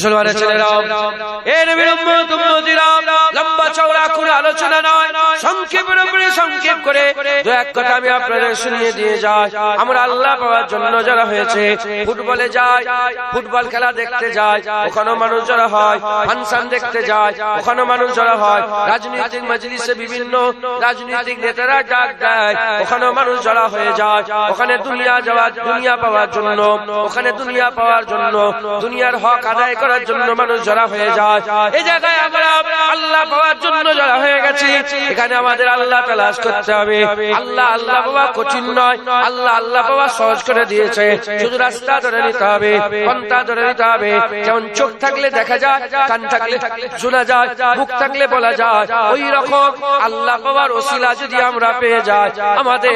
মুসলমানের ছেলেরাও, এ নবীর উম্মত উম্মতিরা, লম্বা চওড়া করে আলোচনা নয়, সংক্ষেপের উপরে সংক্ষেপ করে দু এক কথা আমি আপনাদের শুনিয়ে দিয়ে যাই। আমরা আল্লাহ পাওয়ার জন্য যারা হয়েছে, ফুটবলে যায়, ফুটবল খেলা দেখতে যায়, ওখানেও মানুষ যারা হয়, ফাংশন দেখতে যায়, ওখানেও মানুষ যারা হয়, রাজনৈতিক মজলিসে বিভিন্ন রাজনৈতিক নেতারা ডাক দেয়, ওখানেও মানুষ যারা হয়ে যায়, ওখানে দুনিয়া যাওয়ার, দুনিয়া পাওয়ার জন্য, ওখানে দুনিয়া পাওয়ার জন্য, দুনিয়ার হক আদায় করার জন্য মানুষ যারা হয়ে যায়। এই জায়গায় আমরা আল্লাহ পাওয়ার জন্য যারা হয়ে গেছি, এখানে আমাদের আল্লাহ তালাশ করতে হবে। আল্লাহ আল্লাহ পাওয়া কঠিন নয়, আল্লাহ আল্লাহ পাওয়া সহজ করে দিয়েছে। শুধু রাস্তা ধরে নিতে হবে, পন্থা ধরে নিতে হবে। যেমন চোখ থাকলে দেখা যায়, কান থাকলে শোনা যায়, মুখ থাকলে বলা যায়, ওই রকম আল্লাহ পাওয়ার ওসিলা যদি আমরা পেয়ে যাই, আমাদের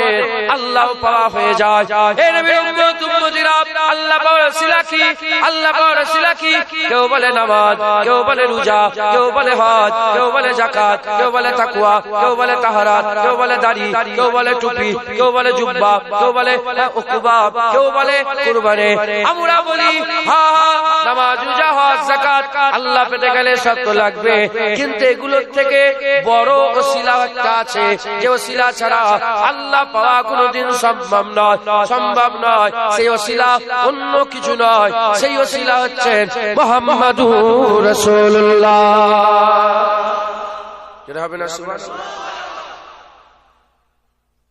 আল্লাহ পাওয়া হয়ে যায়। এই নবীর উম্মত উম্মতিরা, আল্লাহ পাওয়ার ওসিলা কি? আল্লাহ পাওয়ার ওসিলা কি? কেউ বলে নামাজ, কেউ বলে রোজা, কেউ বলে হজ, কেউ বলে যাকাত, কেউ বলে তাকওয়া, কেউ বলে তাহারাত, কেউ বলে দাড়ি, কেউ বলে টুপি, কেউ বলে জুব্বা, কেউ বলে উকুবা, কেউ বলে কুরবানি। আমরা বলি হ্যাঁ, নামাজ, রোজা, হজ, যাকাত আল্লাহ পেতে গেলে সব তো লাগবে, কিন্তু এগুলোর থেকে বড় ওসিলা একটা আছে, যে ওসিলা ছাড়া আল্লাহ পাওয়া কোনোদিন সম্ভব নয়, সম্ভব নয়। সেই ওসিলা অন্য কিছু নয়, সেই ওসিলা হচ্ছে মুহাম্মাদুর রাসূলুল্লাহ। যেটা হবে না সুবহানাল্লাহ।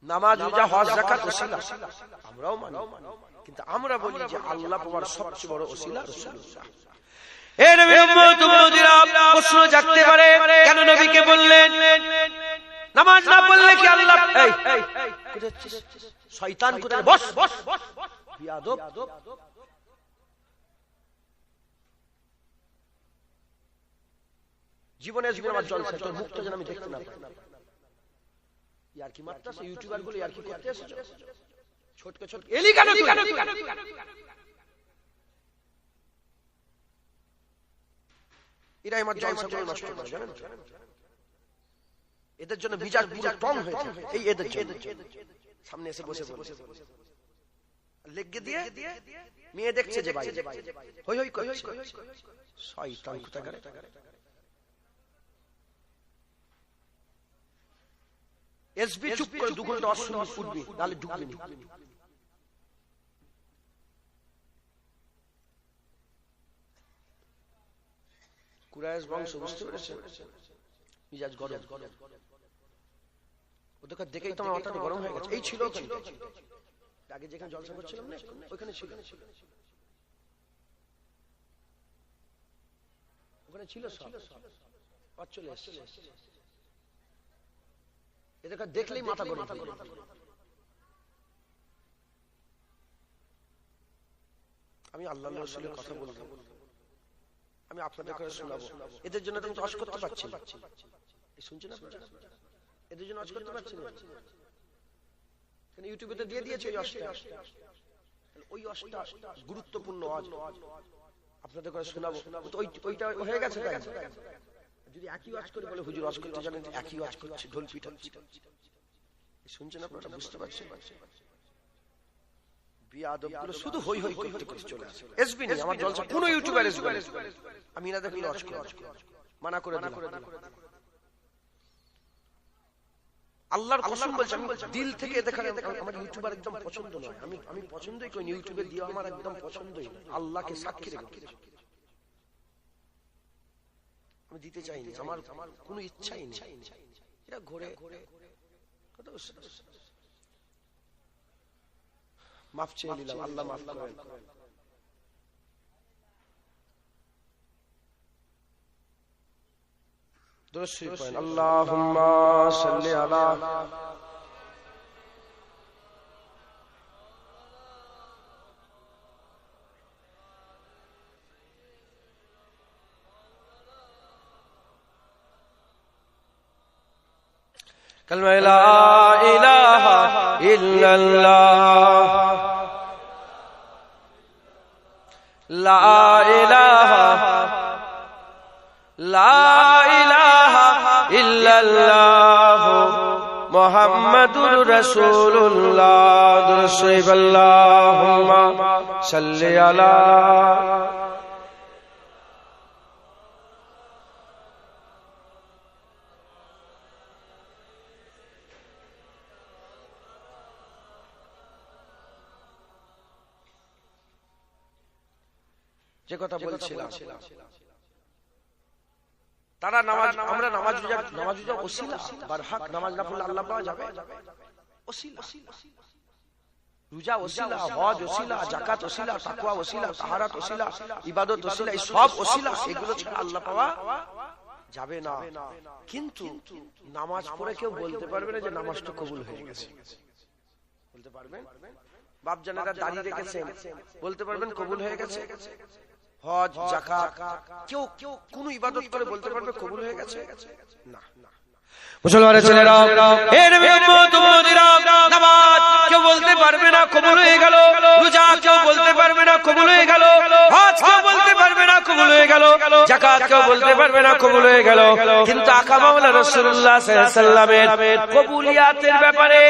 নামাজ, রোজা, হজ, যাকাত ওসিলা, আমরাও মানি, কিন্তু আমরা বলি যে আল্লাহ পাওয়ার সবচেয়ে বড় ওসিলা রাসূলুল্লাহ। এই নবীর উম্মত উম্মতিরা, প্রশ্ন জাগতে পারে, কেন নবীকে বললেন নামাজ না পড়লে কি আল্লাহ? এই শয়তান কোথায়? বস বস বিয়াদব। জীবনে জীবনে জলসা, তোর মুখটা যেন আমি দেখতে না পাই। ইয়ার কি মাত্রা? সেই ইউটিউবার গুলো ইয়ার কি করতে এসেছে? ছোটকে ছোট এলি কেন? এরাই আমার জলসা করে নষ্ট করে, জানেন? এদের জন্য মিজাজ পুরো টং হয়েছে, এই এদের জন্য। সামনে এসে বসে লেগে দিয়ে মেয়ে দেখছে যে বাইরে হই হই করছে, শয়তান কোথাকার। এসবি চুপ করে 2 ঘন্টা অশুদ্ধ ফুটবি, তাহলে ঢুকবি না। কুরাইশ বংশ, বুঝতে পেরেছে? মিজাজ গরম, ওদেরকে দেখেই তো আমার মাথাটা গরম হয়ে গেছে। এই ছিল আগে যেখানে জলসা করছিলাম না, ওখানে ছিল, ওখানে ছিল সব চলে এসেছে। এদেরকে দেখলেই মাথা গরম হয়ে যায়। আমি আল্লাহর রাসূলের কথা বলবো, আমি আপনাদের কাছে শোনাবো। এদের জন্য তুমি অস করতে পারছি না, শুনছেন আপনারা? এদের জন্য অস করতে পারছি না, ইউটিউবে তো দিয়ে দিয়েছে ওই অসটা গুরুত্বপূর্ণ আজ আপনাদের কাছে শোনাবো। ওইটা হয়ে গেছে। যদি একই ওয়াজ করে বলে হুজুর ওয়াজ করতে জানেন, একই ওয়াজ করছে, ঢোল পিটাচ্ছে, শুনছেন আপনারা? বুঝতে পারছেন? বিয়াদবগুলো শুধু হই হই করতে করতে চলে আসে। এসবি নেই আমার জলসা, কোন ইউটিউবার এসবি, আমি না দেখলে ওয়াজ করে মানা করে দিলাম। আল্লাহর কসম বলছি, আমি দিল থেকে দেখেন, আমার ইউটিউবার একদম পছন্দ নয়, আমি পছন্দই করি ইউটিউবে দিয়ে, আমার একদম পছন্দই না। আল্লাহকে সাক্ষী রেখে আমি দিতে চাইনি, আমার কোনো ইচ্ছাই নেই। এটা ঘুরে মাফ চেয়ে নিলাম, আল্লাহ মাফ করেন। দুরূদ শরীফ পড়েন, আল্লাহুম্মা সাল্লি আলা কালমা লা ইলাহা ইল্লাল্লাহ, লা ইলাহা ইল্লাল্লাহ মুহাম্মাদুর রাসূলুল্লাহ। দুরূদ শরীফ, আল্লাহুম্মা সাল্লি আলা যে কথা বলছিলাম, তারা নামাজ, আমরা নামাজ রোজা ওসিলা, বারহাক নামাজ না পড়লে আল্লাহ পাওয়া যাবে? ওসিলা, রোজা ওসিলা, হজ ওসিলা, যাকাত ওসিলা, তাকওয়া ওসিলা, তাহারাত ওসিলা, ইবাদত ওসিলা, এই সব ওসিলা, এগুলো ছাড়া আল্লাহ পাওয়া যাবে না। কিন্তু নামাজ পড়ে কেউ বলতে পারবে না যে নামাজটা কবুল হয়ে গেছে। বলতে পারবেন? বাপ জানেরা দাঁড়িয়ে রেখেছেন, বলতে পারবেন কবুল হয়ে গেছে? হজ, যাকাত, কেউ কোন ইবাদত করে বলতে পারবে কবুল হয়ে গেছে? না। মুসলমানের ছেলেরা, এর উম্মত উম্মতিরা, নামাজ কেউ বলতে পারবে না কবুল হয়ে গেল, রোজা কেউ বলতে পারবে না কবুল হয়ে গেল, হজ কেউ বলতে পারবে না কবুল হয়ে গেল, যাকাত কেউ বলতে পারবে না কবুল হয়ে গেল। কিন্তু আকা মাওলানা রাসূলুল্লাহ সাল্লাল্লাহু আলাইহি ওয়াসাল্লামের কবুলিয়াতের ব্যাপারে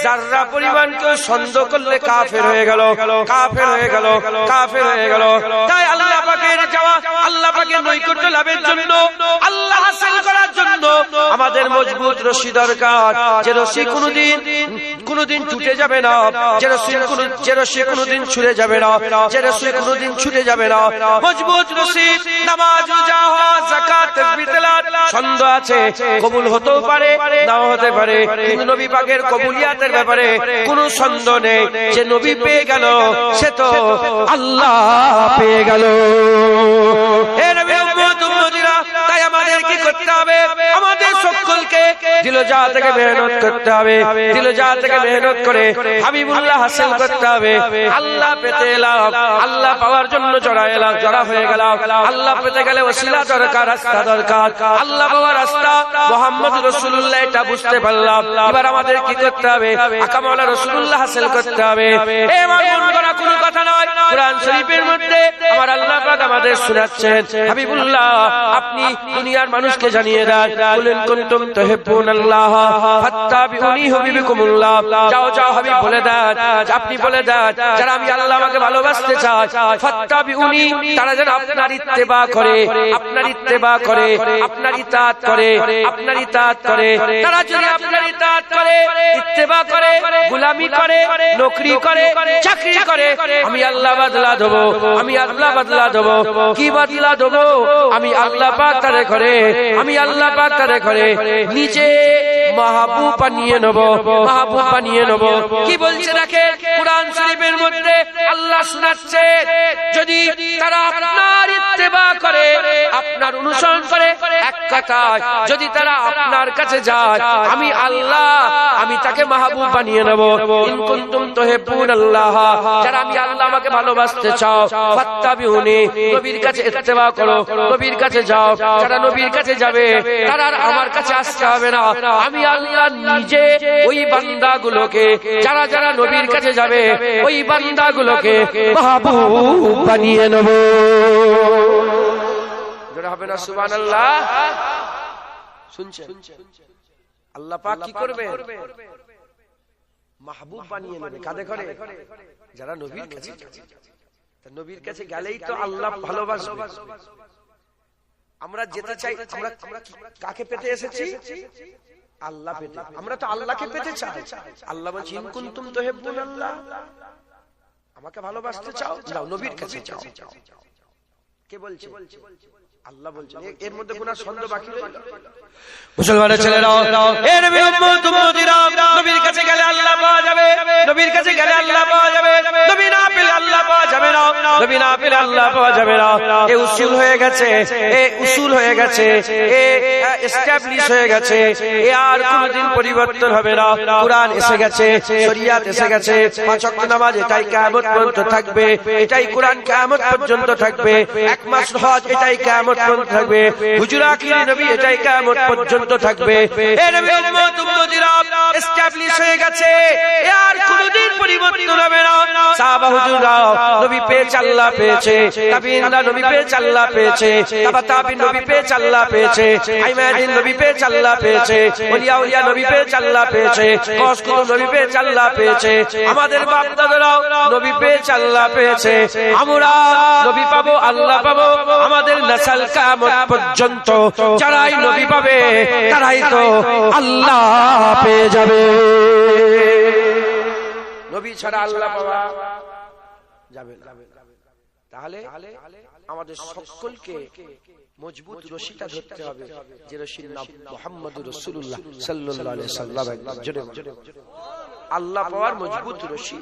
যাররা পরিমাণ কেউ সন্দেহ করলে কাফের হয়ে গেল, কাফের হয়ে গেল, কাফের হয়ে গেল। তাই আল্লাহ পাকের যাওয়া, আল্লাহ পাকের নৈকট্য লাভের জন্য, আল্লাহ হাসিল করার জন্য আমাদের মজবুত রশি দরকার, যে রশি কোনদিন টুটে যাবে না, যে রশি কোনদিন ছুঁড়ে যাবে না, যে রশি কোনদিন ছুটে যাবে না। মজবুত রশি, নামাজ, রোজা, হজ, যাকাত, তাকবীর, তেলাওয়াত, সন্দেহ আছে, কবুল হতেও পারে নাও হতে পারে। কিন্তু নবী পাকের কবুলিয়াতের ব্যাপারে কোনো সন্দেহ নেই, যে নবী পেয়ে গেল সে তো আল্লাহ পেয়ে গেল। হে নবী উম্মত উম্মতিরা, তাই আমাদের কি করতে হবে? আমাদের সকলকে দিলজা থেকে মেহনত করতে হবে, দিলজা থেকে মেহনত করে হাবিবুল্লাহ হাসিল করতে হবে। আল্লাহ পেতে এলাম, আল্লাহ পাওয়ার জন্য জড়া হয়ে গেলাম। আল্লাহ পেতে গেলে ওসিলা দরকার, রাস্তা দরকার। আল্লাহ পাওয়ার রাস্তা মুহাম্মদ রাসূলুল্লাহ, এটা বুঝতে পারলাম। এবার আমাদের কি করতে হবে? আকা মাওলানা রাসূলুল্লাহ হাসিল করতে হবে। এই মন করা কোনো কথা নয়। কুরআন শরীফের মধ্যে আমার আল্লাহ পাক আমাদের শোনাচ্ছেন, হাবিবুল্লাহ আপনি দুনিয়ার মানুষকে জানিয়ে দেন, কুলিন কুনতুম তুহিব্বুনাল্লাহ ফাত্তাবিউনি ইউহিব্বুকুমুল্লাহ। যাও হাবিব বলে দেন, আপনি বলে দেন, যারা আমি আল্লাহ আমাকে ভালোবাসতে চাই, ফাত্তাবিউনি, তারা যেন আপনার ইত্তেবা করে, আপনার ইত্তেবা করে, আপনার ইতাআত করে, আপনার ইতাআত করে। তারা যদি আপনার ইতাআত করে, ইত্তেবা করে, গোলামি করে, নকরি করে, চাকরি করে, আমি আল্লাহ বদলা দেব, আমি আল্লাহ বদলা দেব। কি বদলা দেব? আমি আল্লাহ পাক তারে করে, আমি আল্লাহ পাক তারে করে নিজে মাহবুব বানিয়ে নেব, মাহবুব বানিয়ে নেব। কি বলছে দেখে কুরআন শরীফের মধ্যে আল্লাহ শোনাচ্ছে, যদি তারা আপনার ইত্তেবা করে, আপনার অনুসরণ করে, এক কথায় যদি তারা আপনার কাছে যায়, আমি আল্লাহ, আমি তাকে মাহবুব বানিয়ে নেব। ইন কুনতুম তুহিব্বুনাল্লাহ, যারা আমি আল্লাহ আমাকে ভালোবাসতে চাও, ফাত্তাবিউনি, নবীর কাছে ইত্তেবা করো, নবীর কাছে যাও। যারা নবীর কাছে যাবে তারা আমার কাছে আসতে হবে না, আমি আল্লাহ নিজে ওই বান্দাগুলোকে, যারা নবীর কাছে যাবে, ওই বান্দাগুলোকে মাহবুব বানিয়ে নেব। জোরে হবে না সুবহানাল্লাহ? শুনছেন? আল্লাহ পাক কি করবে? মাহবুব বানিয়ে নেবে। কাদের করে? যারা নবীর কাছে যাবে। নবীর কাছে গেলেই তো আল্লাহ ভালোবাসবে। আমরা যেতে চাই, আমরা কাকে পেতে এসেছি? আল্লাহ পেতে। আমরা তো আল্লাহকে পেতে চাই। আল্লাহ বলছেন, ইন কুনতুম তুহিব্বুনাল্লাহ, আমাকে ভালোবাসতে চাও, যাও নবীর কাছে যাও। কে বলছে? আল্লাহ বলছেন। এর মধ্যে কোনো সন্দেহ বাকি রইল? মুসলমানের ছেলেরা, এর উম্মত উম্মতিরা, নবীর কাছে গেলে আল্লাহ পাওয়া যাবে, নবীর কাছে গেলে আল্লাহ পাওয়া যাবে। নবী না পেলে আল্লাহ পাওয়া যাবে না, নবী না পেলে আল্লাহ পাওয়া যাবে না। এই উসুল হয়ে গেছে, এই উসুল হয়ে গেছে, এই এস্টাবলিশ হয়ে গেছে। এ আর কোনদিন পরিবর্তন হবে না। কুরআন এসে গেছে, শরিয়াত এসে গেছে, পাঁচ ওয়াক্ত নামাজ এটাই কিয়ামত পর্যন্ত থাকবে, এটাই কুরআন কিয়ামত পর্যন্ত থাকবে। এক মাস হজ এটাই কিয়ামত পর্যন্ত থাকবে। হুজুর আখির নবী এটাই কিয়ামত পর্যন্ত থাকবে। এই নবী উম্মত উম্মতিরা এস্টাবলিশ হয়ে গেছে, এ আর কোনদিন পরিবর্তন হবে না। সাহাবা হুজুররা নবী পেয়েছে, আল্লাহ পেয়েছে, তাবিঈনরা নবী পেয়েছে, আল্লাহ পেয়েছে, তাবিঈন নবী পেয়েছে, আল্লাহ পেয়েছে, আইমাদিন নবী পেয়েছে, আল্লাহ পেয়েছে, ওলিয়া উলিয়া নবী পেয়েছে, আল্লাহ পেয়েছে, কসকুত নবী পেয়েছে, আল্লাহ পেয়েছে। আমাদের বাপ দাদারাও নবী পেয়েছে, আল্লাহ পেয়েছে। আমরা নবী পাবো, আল্লাহ পাবো। আমাদের নসল কিয়ামত পর্যন্ত যারাই নবী পাবে তারাই তো আল্লাহ পেয়ে যাবে। নবী ছাড়া আল্লাহ পাওয়া যাবে না। তাহলে আমাদের সকলকে মজবুত রশিটা ধরতে হবে, যে রশির নাম মুহাম্মদুর রাসূলুল্লাহ সাল্লাল্লাহু আলাইহি সাল্লাম। আল্লাহ পাওয়ার মজবুত রশি,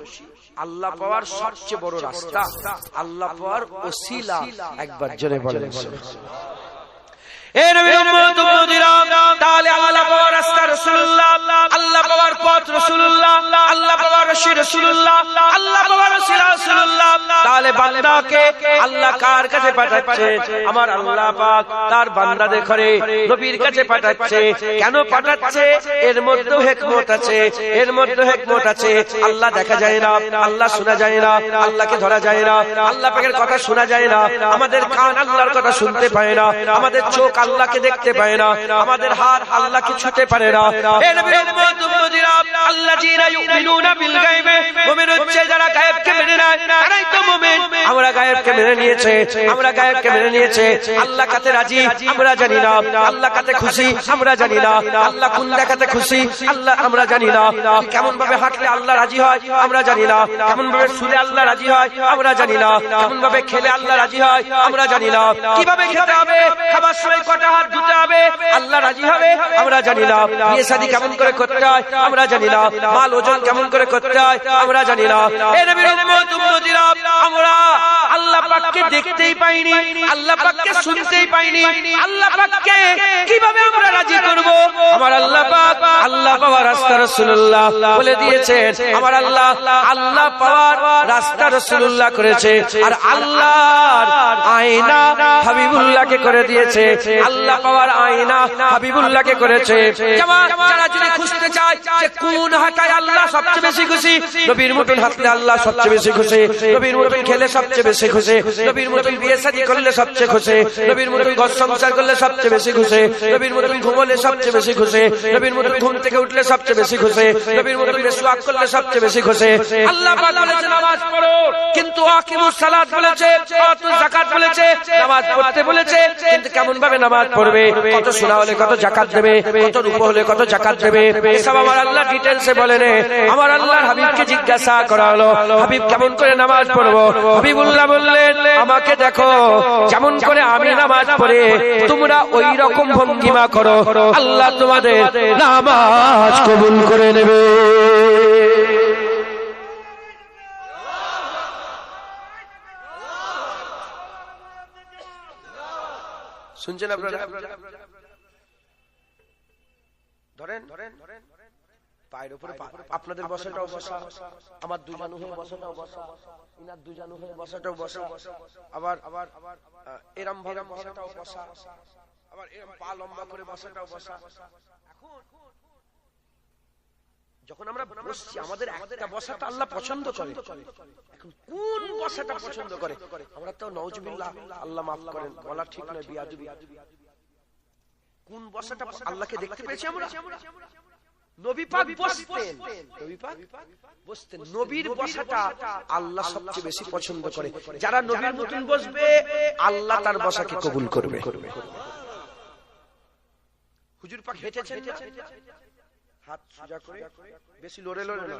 আল্লাহ পাওয়ার সবচেয়ে বড় রাস্তা, আল্লাহ পাওয়ার ওসিলা, একবার জোরে বলেন তাহলে আল্লাহ পাওয়ার রাস্তা রাসূলুল্লাহ, আল্লাহ পাওয়ার পথ রাসূলুল্লাহ, আল্লাহ পাওয়ার রশি রাসূলুল্লাহ, আল্লাহ পাওয়ার ওসিলা রাসূলুল্লাহ। তাহলে বান্দাকে আল্লাহ কার কাছে পাঠাচ্ছে? আমার আল্লাহ পাক তার বান্দাদের করে নবীর কাছে পাঠাচ্ছে। কেন পাঠাচ্ছে? এর মধ্যে হিকমত আছে, এর মধ্যে হিকমত আছে। আল্লাহ দেখা যায় না, আল্লাহ শোনা যায় না, আল্লাহকে ধরা যায় না, আল্লাহ পাকের কথা শোনা যায় না, আমাদের কান আল্লাহর কথা শুনতে পায় না, আমাদের চোখ আল্লাহকে দেখতে পায় না, আমাদের হাত আল্লাহকে ছুঁতে পারে না। হে নবীর উম্মত উম্মতিরা, আল্লাযীনা ইউমিনুনা বিল গায়বে, মুমিন হচ্ছে যারা গায়েবকে মেনে নেয়, তারাই তো মুমিন। আমরা গায়েবকে মেনে নিয়েছে, আমরা গায়েবকে মেনে নিয়েছে। আল্লাহ কাতে রাজি আমরা জানি না, আল্লাহ কাতে খুশি আমরা জানি না, আল্লাহ কোন দেখাতে খুশি আল্লাহ আমরা জানি না, কেমন ভাবে হাঁটলে আল্লাহ রাজি হয় আমরা জানি না, কেমন ভাবে শুলে আল্লাহ রাজি হয় আমরা জানি না, কেমন ভাবে খেলে আল্লাহ রাজি হয় আমরা জানি না, কিভাবে খেতে হবে, খাবার সময় কটা হাত ধুতে হবে আল্লাহ রাজি হবে আমরা জানি না, বিয়ে শাদী কেমন করে করতে হয় আমরা জানি না, মাল ওজন কেমন করে করতে হয় আমরা জানি না। হে নবীর উম্মত উম্মতিরা, আমরা আল্লাহ পাককে দেখতেই পাইনি, আল্লাহ পাককে শুনতেই পাইনি, আল্লাহ পাককে কিভাবে আমরা রাজি করব? আমার আল্লাহ পাক আল্লাহ পাওয়ার রাস্তা রাসূলুল্লাহ বলে দিয়েছেন। আমার আল্লাহ আল্লাহ পাওয়ার রাস্তা রাসূলুল্লাহ করেছে, আর আল্লাহর আয়না হাবিবুল্লাহকে করে দিয়েছে। আল্লাহ পাওয়ার আয়না হাবিবুল্লাহকে করেছে। যারা যদি খুঁজতে চায় যে কোন হাঁটায় আল্লাহ সবচেয়ে বেশি খুশি, নবীর মতন হাঁটলে আল্লাহ সবচেয়ে বেশি খুশি, নবীর মতন খেলে সবচেয়ে বেশি খুশি, নবীর মতন বিয়ে শাদী করলে সবচেয়ে খুশি, নবীর মতন ঘর সংসার করলে সবচেয়ে বেশি খুশি, নবীর মতন ঘুমলে সবচেয়ে বেশি খুশি, নবীর মতন ঘুম থেকে উঠলে সবচেয়ে বেশি খুশি, নবীর মতন মিসওয়াক করলে সবচেয়ে বেশি খুশি। আল্লাহ পাক বলেছে নামাজ পড়ো, কিন্তু আকিমুস সালাত বলেছে, আতুজ যাকাত বলেছে, নামাজ পড়তে বলেছে, কিন্তু কেমন ভাবে নামাজ পড়বে, কত সোনা হলে কত যাকাত দেবে, কত রূপা হলে কত যাকাত দেবে, এসব আমার আল্লাহ ডিটেইলসে বলেন। আমার আল্লাহর হাবিবকে জিজ্ঞাসা করা হলো, হাবিব কেমন করে নামাজ পড়বো? হাবিবুল্লাহ বললেন, আমাকে দেখো, যেমন করে আমি নামাজ পড়ে তোমরা ওই রকম ভঙ্গিমা করো, আল্লাহ তোমাদের নামাজ কবুল করে নেবে। শুনছেন আপনারা? ধরেন পায়ের উপরে আপনাদের বসাটাও বসা, আমার দুজানু হয়ে বসাটাও বসা, ইনার দুজানু হয়ে বসাটাও বসা, আবার এরম ভাবে বসাটাও বসা, আবার এরম পা লম্বা করে বসাটাও বসা। এখন যখন আমরা বসছি, আমাদের একটা বসাটা আল্লাহ পছন্দ করে। এখন কোন বসাটা পছন্দ করে? আমরা তো নাউজুবিল্লাহ, আল্লাহ মাফ করেন, বলা ঠিক নয়, বিয়াদবি। কোন বসাটা আল্লাহকে দেখতে পেয়েছি আমরা? নবী পাক বসতেন, নবী পাক বসতেন, নবীর বসাটা আল্লাহ সবচেয়ে বেশি পছন্দ করে। যারা নবীর মতন বসবে, আল্লাহ তার বসাকে কবুল করবে। হুজুর পাক হেঁটেছেন না, হাত সোজা করে, বেশি লড়ে লড়ে না,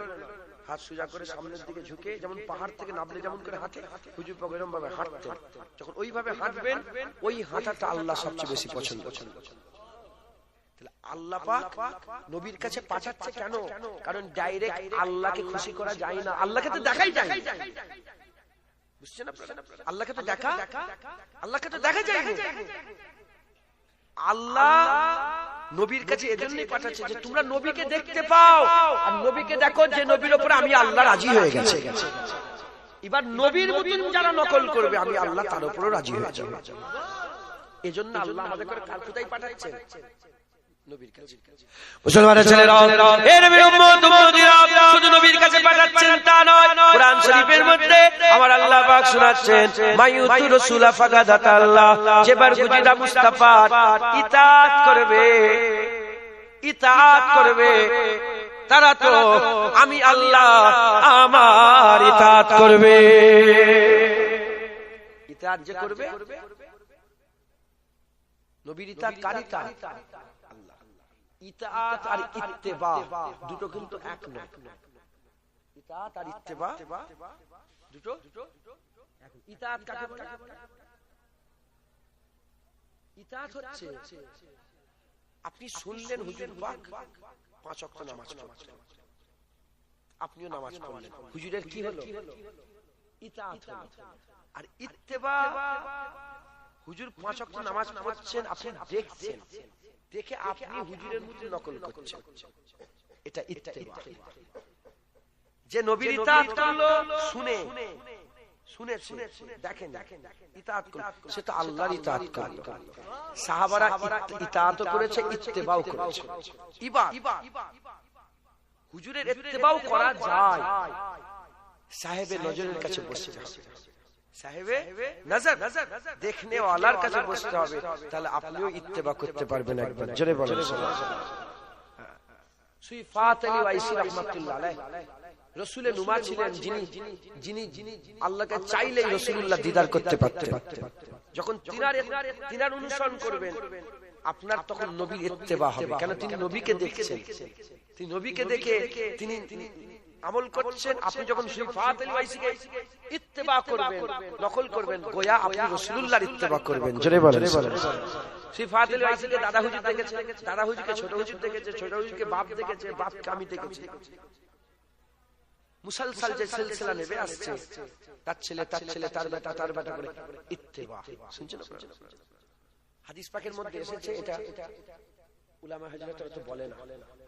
হাত সোজা করে সামনের দিকে ঝুঁকে, যেমন পাহাড় থেকে নামলে যেমন করে হাঁটে, হুজুর পাক এরকম ভাবে হাঁটতেন। যখন ওইভাবে হাঁটবেন, ওই হাঁটাটা আল্লাহ সবচেয়ে বেশি পছন্দ করেন। আল্লাহ পাক নবীর কাছে পাঠাচ্ছে কেন? কারণ ডাইরেক্ট আল্লাহকে খুশি করা যায় না, আল্লাহকে তো দেখাই যায়, বুঝছেন আপনারা? আল্লাহকে তো দেখা, আল্লাহকে তো দেখা যায় না। আল্লাহ নবীর কাছে এজন্যই পাঠাচ্ছে যে তোমরা নবীকে দেখতে পাও, আর নবীকে দেখো যে নবীর উপরে আমি আল্লাহ রাজি হয়ে গেছে। এবার নবীর মতন যারা নকল করবে, আমি আল্লাহ তার উপরও রাজি হয়ে যাব। এজন্য আল্লাহ আমাদের করে কার কোথায় পাঠাচ্ছে? নবীর কাছে। মুসলমানের ছেলেরা, হে নবীর উম্মত উম্মতিরা, শুধু নবীর কাছে পাঠাচ্ছেন তা নয়, কোরআন শরীফের মধ্যে আমার আল্লাহ পাক শোনাচ্ছেন, মাইয়ুতু রাসূলা ফাকাদ আতাল্লাহ, যেবার গুজিদা মুস্তাফার ইতাআত করবে, ইতাআত করবে, তারা তো আমি আল্লাহ আমার ইতাআত করবে। ইতাআত যে করবে, নবীর ইতাআত কার ইতাআত? ইতাআত আর ইত্তেবা দুটো কিন্তু এক নয়। ইতাআত আর ইত্তেবা দুটো। ইতাআত কাকে বলে? ইতাআত হচ্ছে আপনি শুনলেন হুজুর পাক 5 ওয়াক্ত নামাজ পড়ছেন, আপনিও নামাজ পড়লেন, হুজুরের কি হলো? ইতাআত হলো। আর ইত্তেবা, হুজুর 5 ওয়াক্ত নামাজ পড়ছেন, আপনি দেখছেন, দেখে আপনি হুজুরের মতো নকল করছেন, এটা ইত্তেবা। যে নবীর ইতাআত করলো শুনে শুনেছে, দেখেন ইতাআত করলো, সেটা আল্লাহর ইতাআত করলো। সাহাবারা ইতাআত করেছে, ইত্তেবাও করেছে। ইবাদত হুজুরের ইত্তেবাও করা যায়, সাহেবে নজরের কাছে বসতে হবে, সাহেবে নজর দেখনে ওয়ালার কাছে বসতে হবে, তাহলে আপনিও ইত্তেবা করতে পারবেন। একবার জোরে বলেন সুবহানাল্লাহ। সুইফাত আলী ওয়াইসি রাহমাতুল্লাহ আলাইহি রাসূলের নুমা ছিলেন, যিনি আল্লাহকে চাইলেই রাসূলুল্লাহ দিদার করতে পারতেন। যখন তিনার অনুসরণ করবেন আপনার, তখন নবীর ইত্তেবা হবে, কেন তিনি নবীকে দেখছেন, তিনি নবীকে দেখে তিনি আমল করছেন। আপনি যখন সুইফাত আলী ওয়াইসিকে ইত্তেবা করবেন, নকল করবেন, গোয়া আপনি রাসূলুল্লাহর ইত্তেবা করবেন। জোরে বলেন সুইফাত আলী ওয়াইসিকে দাদা হুজুর দেখেছে, দাদা হুজুরকে ছোট হুজুর দেখেছে, ছোট হুজুরকে বাপ দেখেছে, বাপকে আমি দেখেছি। মুসলসল যে সিলসিলা নেবে আসছে, তার ছেলে তার ছেলে, তার বেটা তার বেটা করে ইত্তেবা। শুনছেন আপনারা? হাদিস পাকের মধ্যে এসেছে, এটা উলামা হযরতরা তো বলেন,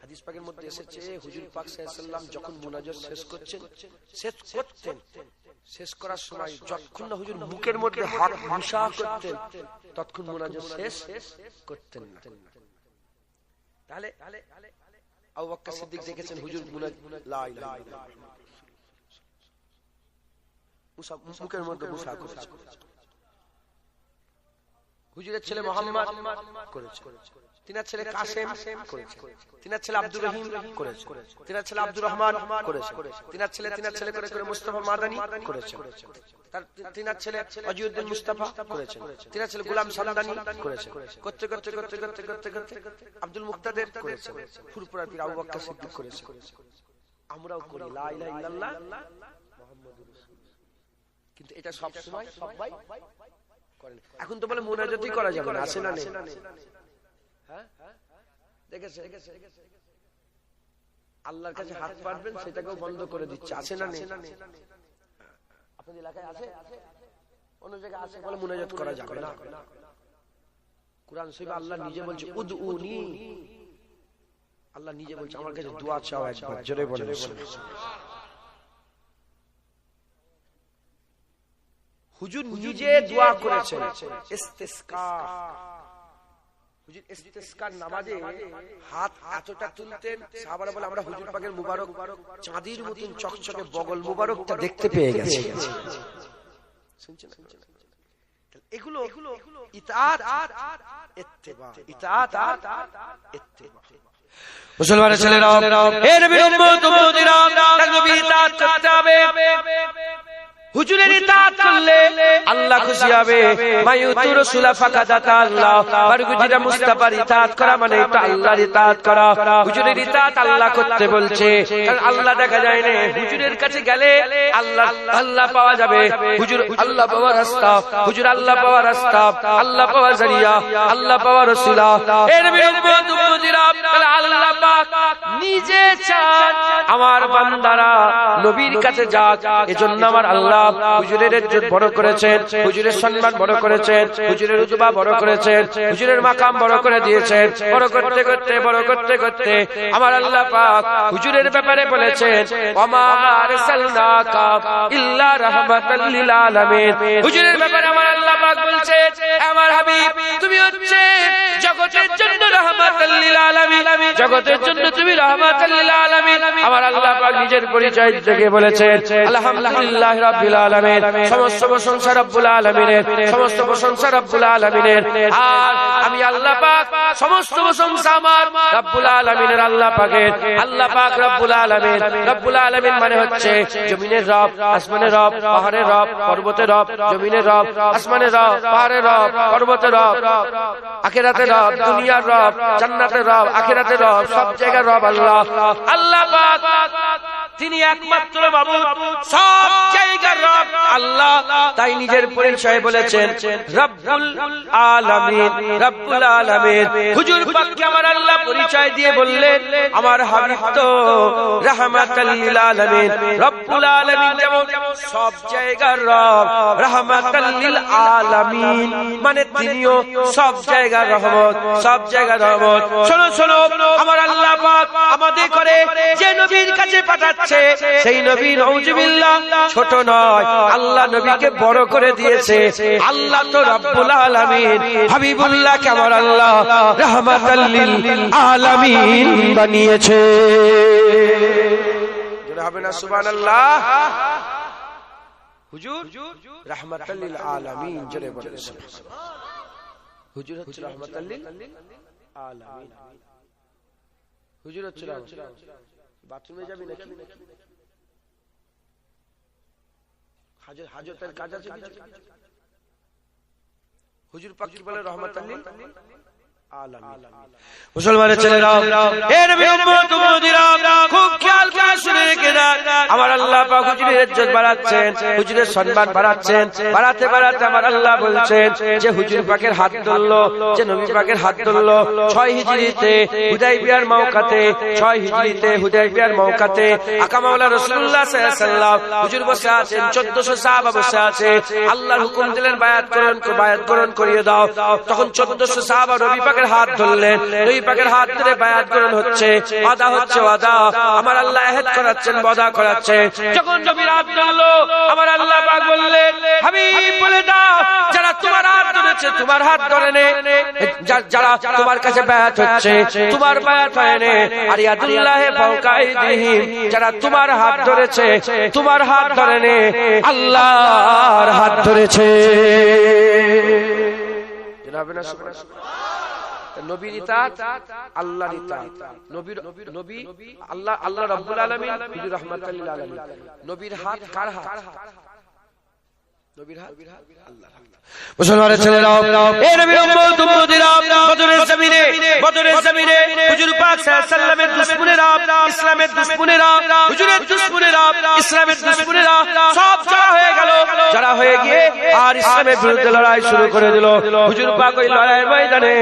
হাদিস পাকের মধ্যে এসেছে হুজুর পাক সাল্লাল্লাহু আলাইহি ওয়াসাল্লাম যখন মুনাজাত শেষ করতেন, শেষ করার সময় যতক্ষণ না হুজুর মুখের মধ্যে হাত মুসা করতেন, ততক্ষণ মুনাজাত শেষ করতেন না। তাহলে আবু বকর সিদ্দিক দেখেছেন হুজুর লা ইলাহা ইল্লাল্লাহ মুখের মধ্যে মুসা করেছে। হুজুরের ছেলে মুহাম্মদ করেছে, তিনার ছেলে কাসেম করেছে, তিনার ছেলে আব্দুর রহিম করেছে, তিনার ছেলে আব্দুর রহমান করেছে, তিনার ছেলে করে করে মুস্তাফা মাদানী করেছে, তার তিনার ছেলে অজিউদ্দিন মুস্তাফা করেছে, তিনার ছেলে গোলাম সামদানি করেছে, করতে করতে করতে করতে করতে করতে আব্দুল মুক্তাদির করেছে, ফুরফুরা পীর আবু বকর সিদ্দিক করেছে। আমরাও করি লা ইলাহা ইল্লাল্লাহ মুহাম্মাদুর রাসূলুল্লাহ, কিন্তু এটা সব সময় সবাই করেন। এখন তো বলে মুনাজাতই করা যাবে না, আছে না নেই? হ্যাঁ দেখেছে, আল্লাহর কাছে হাত পাতবেন সেটাকেও বন্ধ করে দিচ্ছে, আছে না নেই? আপনাদের এলাকায় আছে, অন্য জায়গায় আছে, বলে মুনাজাত করা যাবে না। কুরআন শরীফে আল্লাহ নিজে বলছে উদউনি, আল্লাহ নিজে বলছে আমার কাছে দোয়া চাও, একবার জোরে বলেন সুবহানাল্লাহ। হুজুর নিজে দোয়া করেছেন ইস্তিসকা। হুজুর ইস্তিসকার নামাজে হাত এতটা তুলতেন, সাহাবারা বলে আমরা হুজুর পাকের মুবারক চাঁদির মতন চকচকে বগল মুবারকটা দেখতে পেয়ে গেছি। শুনছেন? এগুলো ইতাআত ইত্তেবা, ইতাআত ইত্তেবা। মুসলমানের ছেলেরা, হে নবীর উম্মত উম্মতিরা, নবীর ইতাআত করতে হবে। হুজুরের ইতাআত করলে আল্লাহ খুশি হবে। মায়ুতু রাসূলা ফাকাদাতা আল্লাহ, বারগুজিরা মুস্তাফার ইতাআত করা মানে এটা আল্লাহর ইতাআত করা। হুজুরের ইতাআত আল্লাহ করতে বলছে, কারণ আল্লাহ দেখা যায় না। হুজুরের কাছে গেলে আল্লাহ পাওয়া যাবে, হুজুর আল্লাহ পাওয়ার রাস্তা, হুজুর আল্লাহ পাওয়ার রাস্তা, আল্লাহ পাওয়ার জরিয়া, আল্লাহ পাওয়ার রাসূলা। এর বিরুদ্ধে উম্মতিরা, আল্লাহ পাক নিজে চান আমার বান্দারা নবীর কাছে যাক। এজন্য আমার আল্লাহ হুজুরের ইজ্জত বড় করেছেন, হুজুরের সম্মান বড় করেছেন, হুজুরের রুতবা বড় করেছেন, হুজুরের মাকাম বড় করে দিয়েছেন। বড় করতে করতে বড় করতে করতে আমার আল্লাহ পাক হুজুরের ব্যাপারে বলেছেন ওমা আরসালনাকা ইল্লা রাহমাতাল লিল আলামিন। হুজুরের ব্যাপারে আমার আল্লাহ পাক বলছেন আমার হাবিব তুমি হচ্ছে জগতের জন্য রাহমাতাল লিল আলামিন, জগতের জন্য তুমি রাহমাতাল লিল আলামিন। আমার আল্লাহ পাক নিজের পরিচয় থেকে বলেছেন আলহামদুলিল্লাহ রাব্বিল আলামিন, সমস্ত প্রশংসা রব্বুল আলামিনের, সমস্ত প্রশংসা রব্বুল আলামিনের। আর আমি আল্লাহ পাক সমস্ত প্রশংসা আমার রব্বুল আলামিনের, আল্লাহ পাকের। আল্লাহ পাক রব্বুল আলামিন, রব্বুল আলামিন মানে হচ্ছে জমিনের রব, আসমানের রব, পাহাড়ের রব, পর্বতের রব, জমিনের রব, আসমানের রব, পাহাড়ের রব, পর্বতের রব, আখিরাতের রব, দুনিয়ার রব, জান্নাতের রব, আখিরাতের রব, সব জায়গার রব আল্লাহ। আল্লাহ পাক তিনি একমাত্র মাবুদ, সব জায়গার রব আল্লাহ। তাই নিজের পরিচয় বলেছেন রব্বুল আলামিন, রব্বুল আলামিন। হুজুর পাককে আমার আল্লাহ পরিচয় দিয়ে বললেন আমার হাবিব তো রাহমাতাল লিল আলামিন। রব্বুল আলামিন যেমন সব জায়গার রব, রাহমাতাল লিল আলামিন মানে তিনিও সব জায়গার রহমত, সব জায়গার রহমত। শোনো শোনো, আমার আল্লাহ পাক আমাদের করে যে নবীর কাছে পাঠাচ্ছে সেই নবী নাউজুবিল্লাহ ছোট নয়, আল্লাহ নবীকে বড় করে দিয়েছে। আল্লাহ তো রব্বুল আলামিন, হাবিবুল্লাহকে আমার আল্লাহ রাহমাতাল লিল আলামিন বানিয়েছে। জোরে হবে না সুবহানাল্লাহ? হুজুর রাহমাতাল লিল আলামিন, জোরে বলেন সুবহানাল্লাহ। হুজুর হচ্ছে রাহমাতাল লিল আলামিন। হুজুর হচ্ছে বাথরুমে যাবি নাকি? হাজতের কাজ আছে কিছু? হুজুর পাক কি বলে রাহমাতাল লিল আলামিন। মুসলমানের ছেলেরা, এ নবী উম্মত উম্মতিরা খুব খেয়াল করে শুনে রেখে দেন। আমার আল্লাহ পাক হুজুরের ইজ্জত বাড়াচ্ছেন, হুজুরের সম্মান বাড়াচ্ছেন। বাড়াতে বাড়াতে আমার আল্লাহ বলছেন যে হুজুর পাকের হাত ধরলো, যে নবী পাকের হাত ধরলো 6 হিজরিতে হুদাইবিয়ার মওকাতে, 6 হিজরিতে হুদাইবিয়ার মওকাতে আকা মাওলা রাসূলুল্লাহ সাল্লাল্লাহু আলাইহি ওয়াসাল্লাম হুজুর বসে আছেন, 1400 সাহাবা বসে আছে। আল্লাহর হুকুম দিলেন বায়াত গ্রহণ করিয়ে দাও। তখন 1400 সাহাবা নবী পাকের হাত ধরলেন, নবী পাকের হাত ধরে বায়াত গ্রহণ হচ্ছে, ওয়াদা হচ্ছে, ওয়াদা। আমার আল্লাহ আহদ করাচ্ছেন, ওয়াদা করাচ্ছেন। যখন নবীর হাত ধরলো আমার আল্লাহ পাক বললেন হাবিব বলে দাও যারা তোমার হাত ধরেছে তোমার হাত ধরে নে, যারা তোমার কাছে বায়াত হচ্ছে তোমার বায়াত হয় নে। আর ইয়াদুল্লাহি ফাওকা আইদিহিম, যারা তোমার হাত ধরেছে তোমার হাত ধরে নে, আল্লাহর হাত ধরেছে। জনাবে না সুবহানাল্লাহ। নবীর ইতাআত আল্লাহর ইতাআত, নবী আল্লাহ, আল্লাহ রাব্বুল আলামিন, হুজুর রাহমাতাল লিল আলামিন। নবীর হাত কার হাত? নবীর হাত আল্লাহর হাত। মুসলমানের ছেলেরা, এ নবীর উম্মত উম্মতিরা, বদরের জমিনে, বদরের জমিনে হুজুর পাক সাল্লাল্লাহু আলাইহি ওয়াসাল্লামের দুশমনেরা, ইসলামের দুশমনেরা, হুজুরের দুশমনেরা, ইসলামের দুশমনেরা সব জড়ো হয়ে গেল। জড়ো হয়ে গিয়ে আর ইসলামের বিরুদ্ধে লড়াই শুরু করে দিল। হুজুর পাক ওই লড়াইয়ের ময়দানে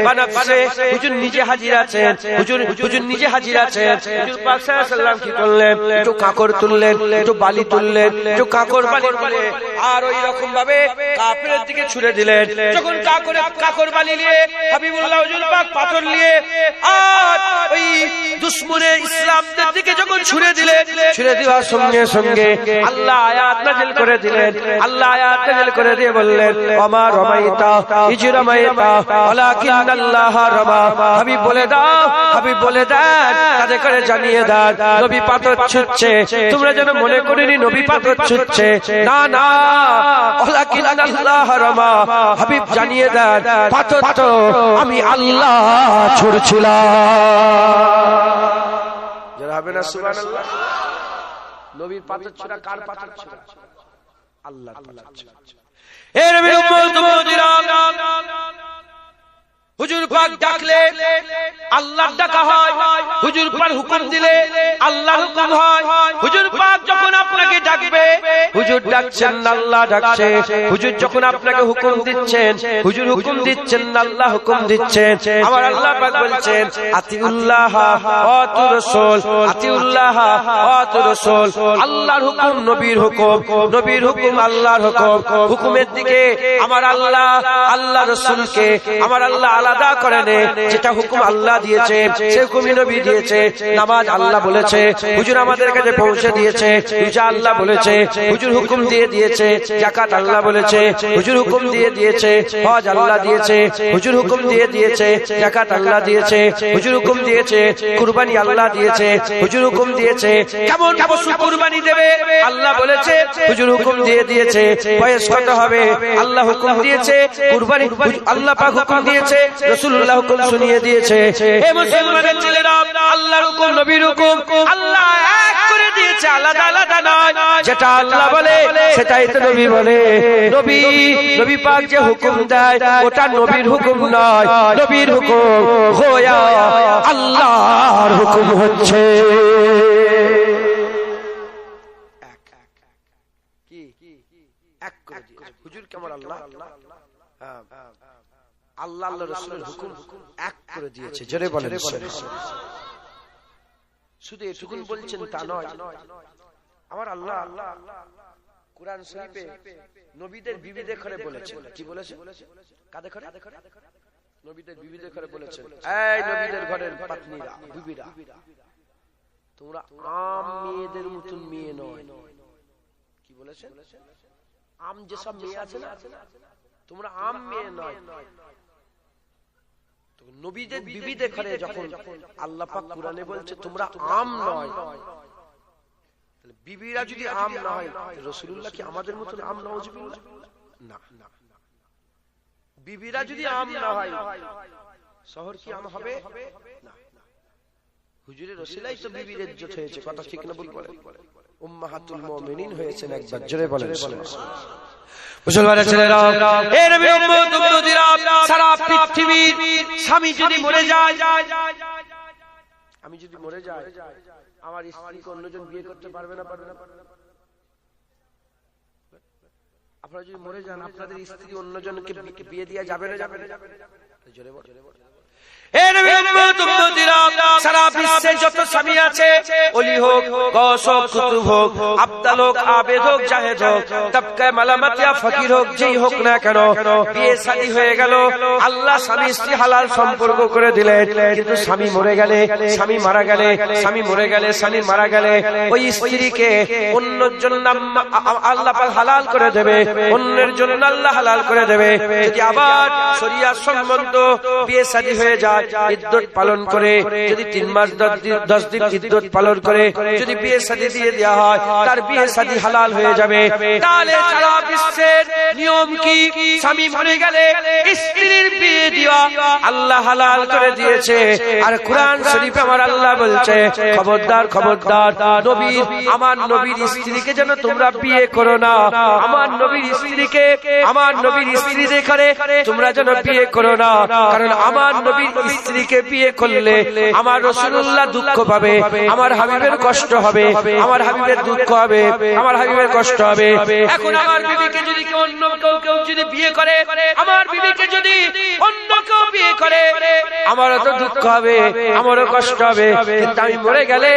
বানাফসে হুজুর নিজে হাজির আছেন, হুজুর নিজে হাজির আছেন। হুজুর পাক সাল্লাল্লাহু আলাইহি ওয়াসাল্লাম কি করলেন? একটু কাকর তুললেন, একটু বালি তুললেন, একটু কাকর বালি তুলে আর ওই রকম ভাবে কাফের দিকে ছুড়ে দিলেন। যখন কাকর বালি নিয়ে হাবিবুল্লাহ হুজুর পাক পাথর নিয়ে আর ওই দুশমনে ইসলামদের দিকে যখন ছুড়ে দিলেন, ছুড়ে দেওয়ার সঙ্গে সঙ্গে আল্লাহ আয়াত নাযিল করে দিলেন। আল্লাহ আয়াত নাযিল করে দিয়ে বললেন ওমা রমাইতা ইজ রমাইতা ওয়ালাকিন্নাল্লাহ রামা। হাবিব বলে দাও, হাবিব বলে দেন, তাদের করে জানিয়ে দেন নবী পাথর ছুঁড়ছে, তোমরা যেন মনে করিনি নবী পাথর ছুঁড়ছে। না না, ওয়ালাকিন্নাল্লাহ রামা। হাবিব জানিয়ে দেন পাথর তো আমি আল্লাহ ছুঁড়ছিলাম। যারা হবে না সুবহানাল্লাহ। নবীর পাথর ছোড়া কার পাথর ছোড়া? আল্লাহর পাথর ছোড়া। এ নবীর উম্মত উম্মতিরা, হুজুর পাক ডাকলে আল্লাহর ডাকা হয়, হুজুর পাক হুকুম দিলে আল্লাহর হুকুম হয়। হুজুর পাক যখন আপনাকে ডাকবে হুজুর ডাকছেন না আল্লাহ ডাকছে। হুজুর যখন আপনাকে হুকুম দিচ্ছেন হুজুর হুকুম দিচ্ছেন না আল্লাহ হুকুম দিচ্ছেন। আমার আল্লাহ পাক বলছেন আতিউল্লাহ ওয়া আতিউর রাসূল, আতিউল্লাহ ওয়া আতিউর রাসূল। আল্লাহর হুকুম নবীর হুকুম, নবীর হুকুম আল্লাহর হুকুম। হুকুমের দিকে আমার আল্লাহ, আল্লাহ রাসূলকে আমার আল্লাহ আলাদা করে নে। যেটা হুকুম আল্লাহ দিয়েছে সে হুকুমই নবী দিয়েছে। নামাজ আল্লাহ বলেছে, হুজুর আমাদের কাছে পৌঁছে দিয়েছে, রোজা আল্লাহ বলেছে, হুজুর হুকুম দিয়ে দিয়েছে। যাকাত আল্লাহ বলেছে, হুজুর হুকুম দিয়ে দিয়েছে। হজ আল্লাহ দিয়েছে, হুজুর হুকুম দিয়ে দিয়েছে। যাকাত আল্লাহ দিয়েছে, হুজুর হুকুম দিয়েছে। কুরবানি আল্লাহ দিয়েছে, হুজুর হুকুম দিয়েছে। কেমন পশু কুরবানি দেবে আল্লাহ বলেছে, হুজুর হুকুম দিয়ে দিয়েছে। বয়স কত হবে আল্লাহ হুকুম দিয়েছে। কুরবানি আল্লাহ পাক হুকুম দিয়েছে, রাসূলুল্লাহ হুকুম শুনিয়ে দিয়েছে। হে মুসলমানের ছেলেরা, আল্লাহর হুকুম নবীর হুকুম আল্লাহ এক করে দিয়েছে, আলাদা আলাদা নয়। যেটা আল্লাহ বলে সেটাই তো নবী বলে। নবী পাক যে হুকুম দেয় ওটা নবীর হুকুম নয়, নবীর হুকুম গোয়া আল্লাহর হুকুম হচ্ছে। হুজুরকে আমার আল্লাহ আল্লাহ আল্লাহ রাসূলের হুকুম এক করে দিয়েছে। জোরে বলেন শুধু এটুকুন বলছেন তা নয়, আমার আল্লাহ কুরআন শরীফে নবীদের বিবিদের ঘরে বলেছেন। কি বলেছে? কাদের ঘরে? নবীদের বিবিদের ঘরে বলেছেন, এই নবীদের ঘরের পত্নীরা, বিবিরা, তোমরা আম মেয়েদের মতন মেয়ে নয়। কি বলেছেন? আম যেসব মেয়ে আছে না, তোমরা আম মেয়ে নয়। নবীদের বিবিদের ঘরে যখন আল্লাহ পাক কুরআনে বলছে তোমরা আম নয়, বিবিরা যদি আম না হয়, রাসূলুল্লাহ কি আমাদের মতন আম? নাউজুবিল্লাহ, না। বিবিরা যদি আম না হয়, শহর কি আম হবে? না। হুজুরের ওসিলাই তো বিবির ইজ্জত হয়েছে, কথা ঠিক না ভুল বলেন? উম্মাহাতুল মুমিনিন হয়েছেন একবার, জোরে বলেন মুসলমানের ছেলেরা, এ নবীর উম্মত উম্মতিরা, সারা পৃথিবীর স্বামী যদি মরে যায়, আমি যদি মরে যাই, আমার স্ত্রীকে অন্যজন বিয়ে করতে পারবে না? পারবে না? আপনারা যদি মরে যান, আপনাদের স্ত্রী অন্যজনকে বিয়ে দিয়ে যাবে না? যাবে না? জোরে বলেন। সারা বিশ্বে যত স্বামী আছে, ওলি হোক, গস হোক, কুতুব হোক, আবদাল হোক, আবেদ হোক, জাহেদ হোক, তাবকায়ে মালামাতিয়া ফকির হোক, যেই হোক না কেন, বিয়ে শাদী হয়ে গেল, আল্লাহ স্বামী স্ত্রী হালাল সম্পর্ক করে দিলেন। কিন্তু স্বামী মরে গেলে, স্বামী মারা গেলে, স্বামী মরে গেলে, স্বামী মারা গেলে, ওই স্ত্রীকে অন্যের জন্য আল্লাহ পাক হালাল করে দেবে, অন্যের জন্য আল্লাহ হালাল করে দেবে। যদি আবার শরিয়াত সম্মত বিয়ে শাদী হয়ে যায়, ইদ্দত পালন করে, যদি 3 মাস 10 দিন ইদ্দত পালন করে যদি বিয়ে শাদী দিয়ে দেওয়া হয়, তার বিয়ে শাদী হালাল হয়ে যাবে। তাহলে সারা বিশ্বের নিয়ম কি? স্বামী মরে গেলে স্ত্রীর বিয়ে দেওয়া আল্লাহ হালাল করে দিয়েছে। আর কুরআন শরীফে আমার আল্লাহ বলছে, খবরদার খবরদার, নবীর, আমার নবীর স্ত্রীকে যেন তোমরা বিয়ে করো না। আমার নবীর স্ত্রীকে, আমার নবীর স্ত্রীদের ঘরে তোমরা যেন বিয়ে করো না, কারণ আমার নবীর স্ত্রীকে বিয়ে করলে আমার রাসূলুল্লাহ দুঃখ পাবে, আমার হাবিবের কষ্ট হবে, আমার হাবিবের দুঃখ হবে, আমার হাবিবের কষ্ট হবে। এখন আমার বিবিকে যদি অন্য কেউ যদি বিয়ে করে, আমার বিবিকে যদি অন্য কেউ বিয়ে করে, আমারও তো দুঃখ হবে, আমারও কষ্ট হবে। কিন্তু আমি মরে গেলে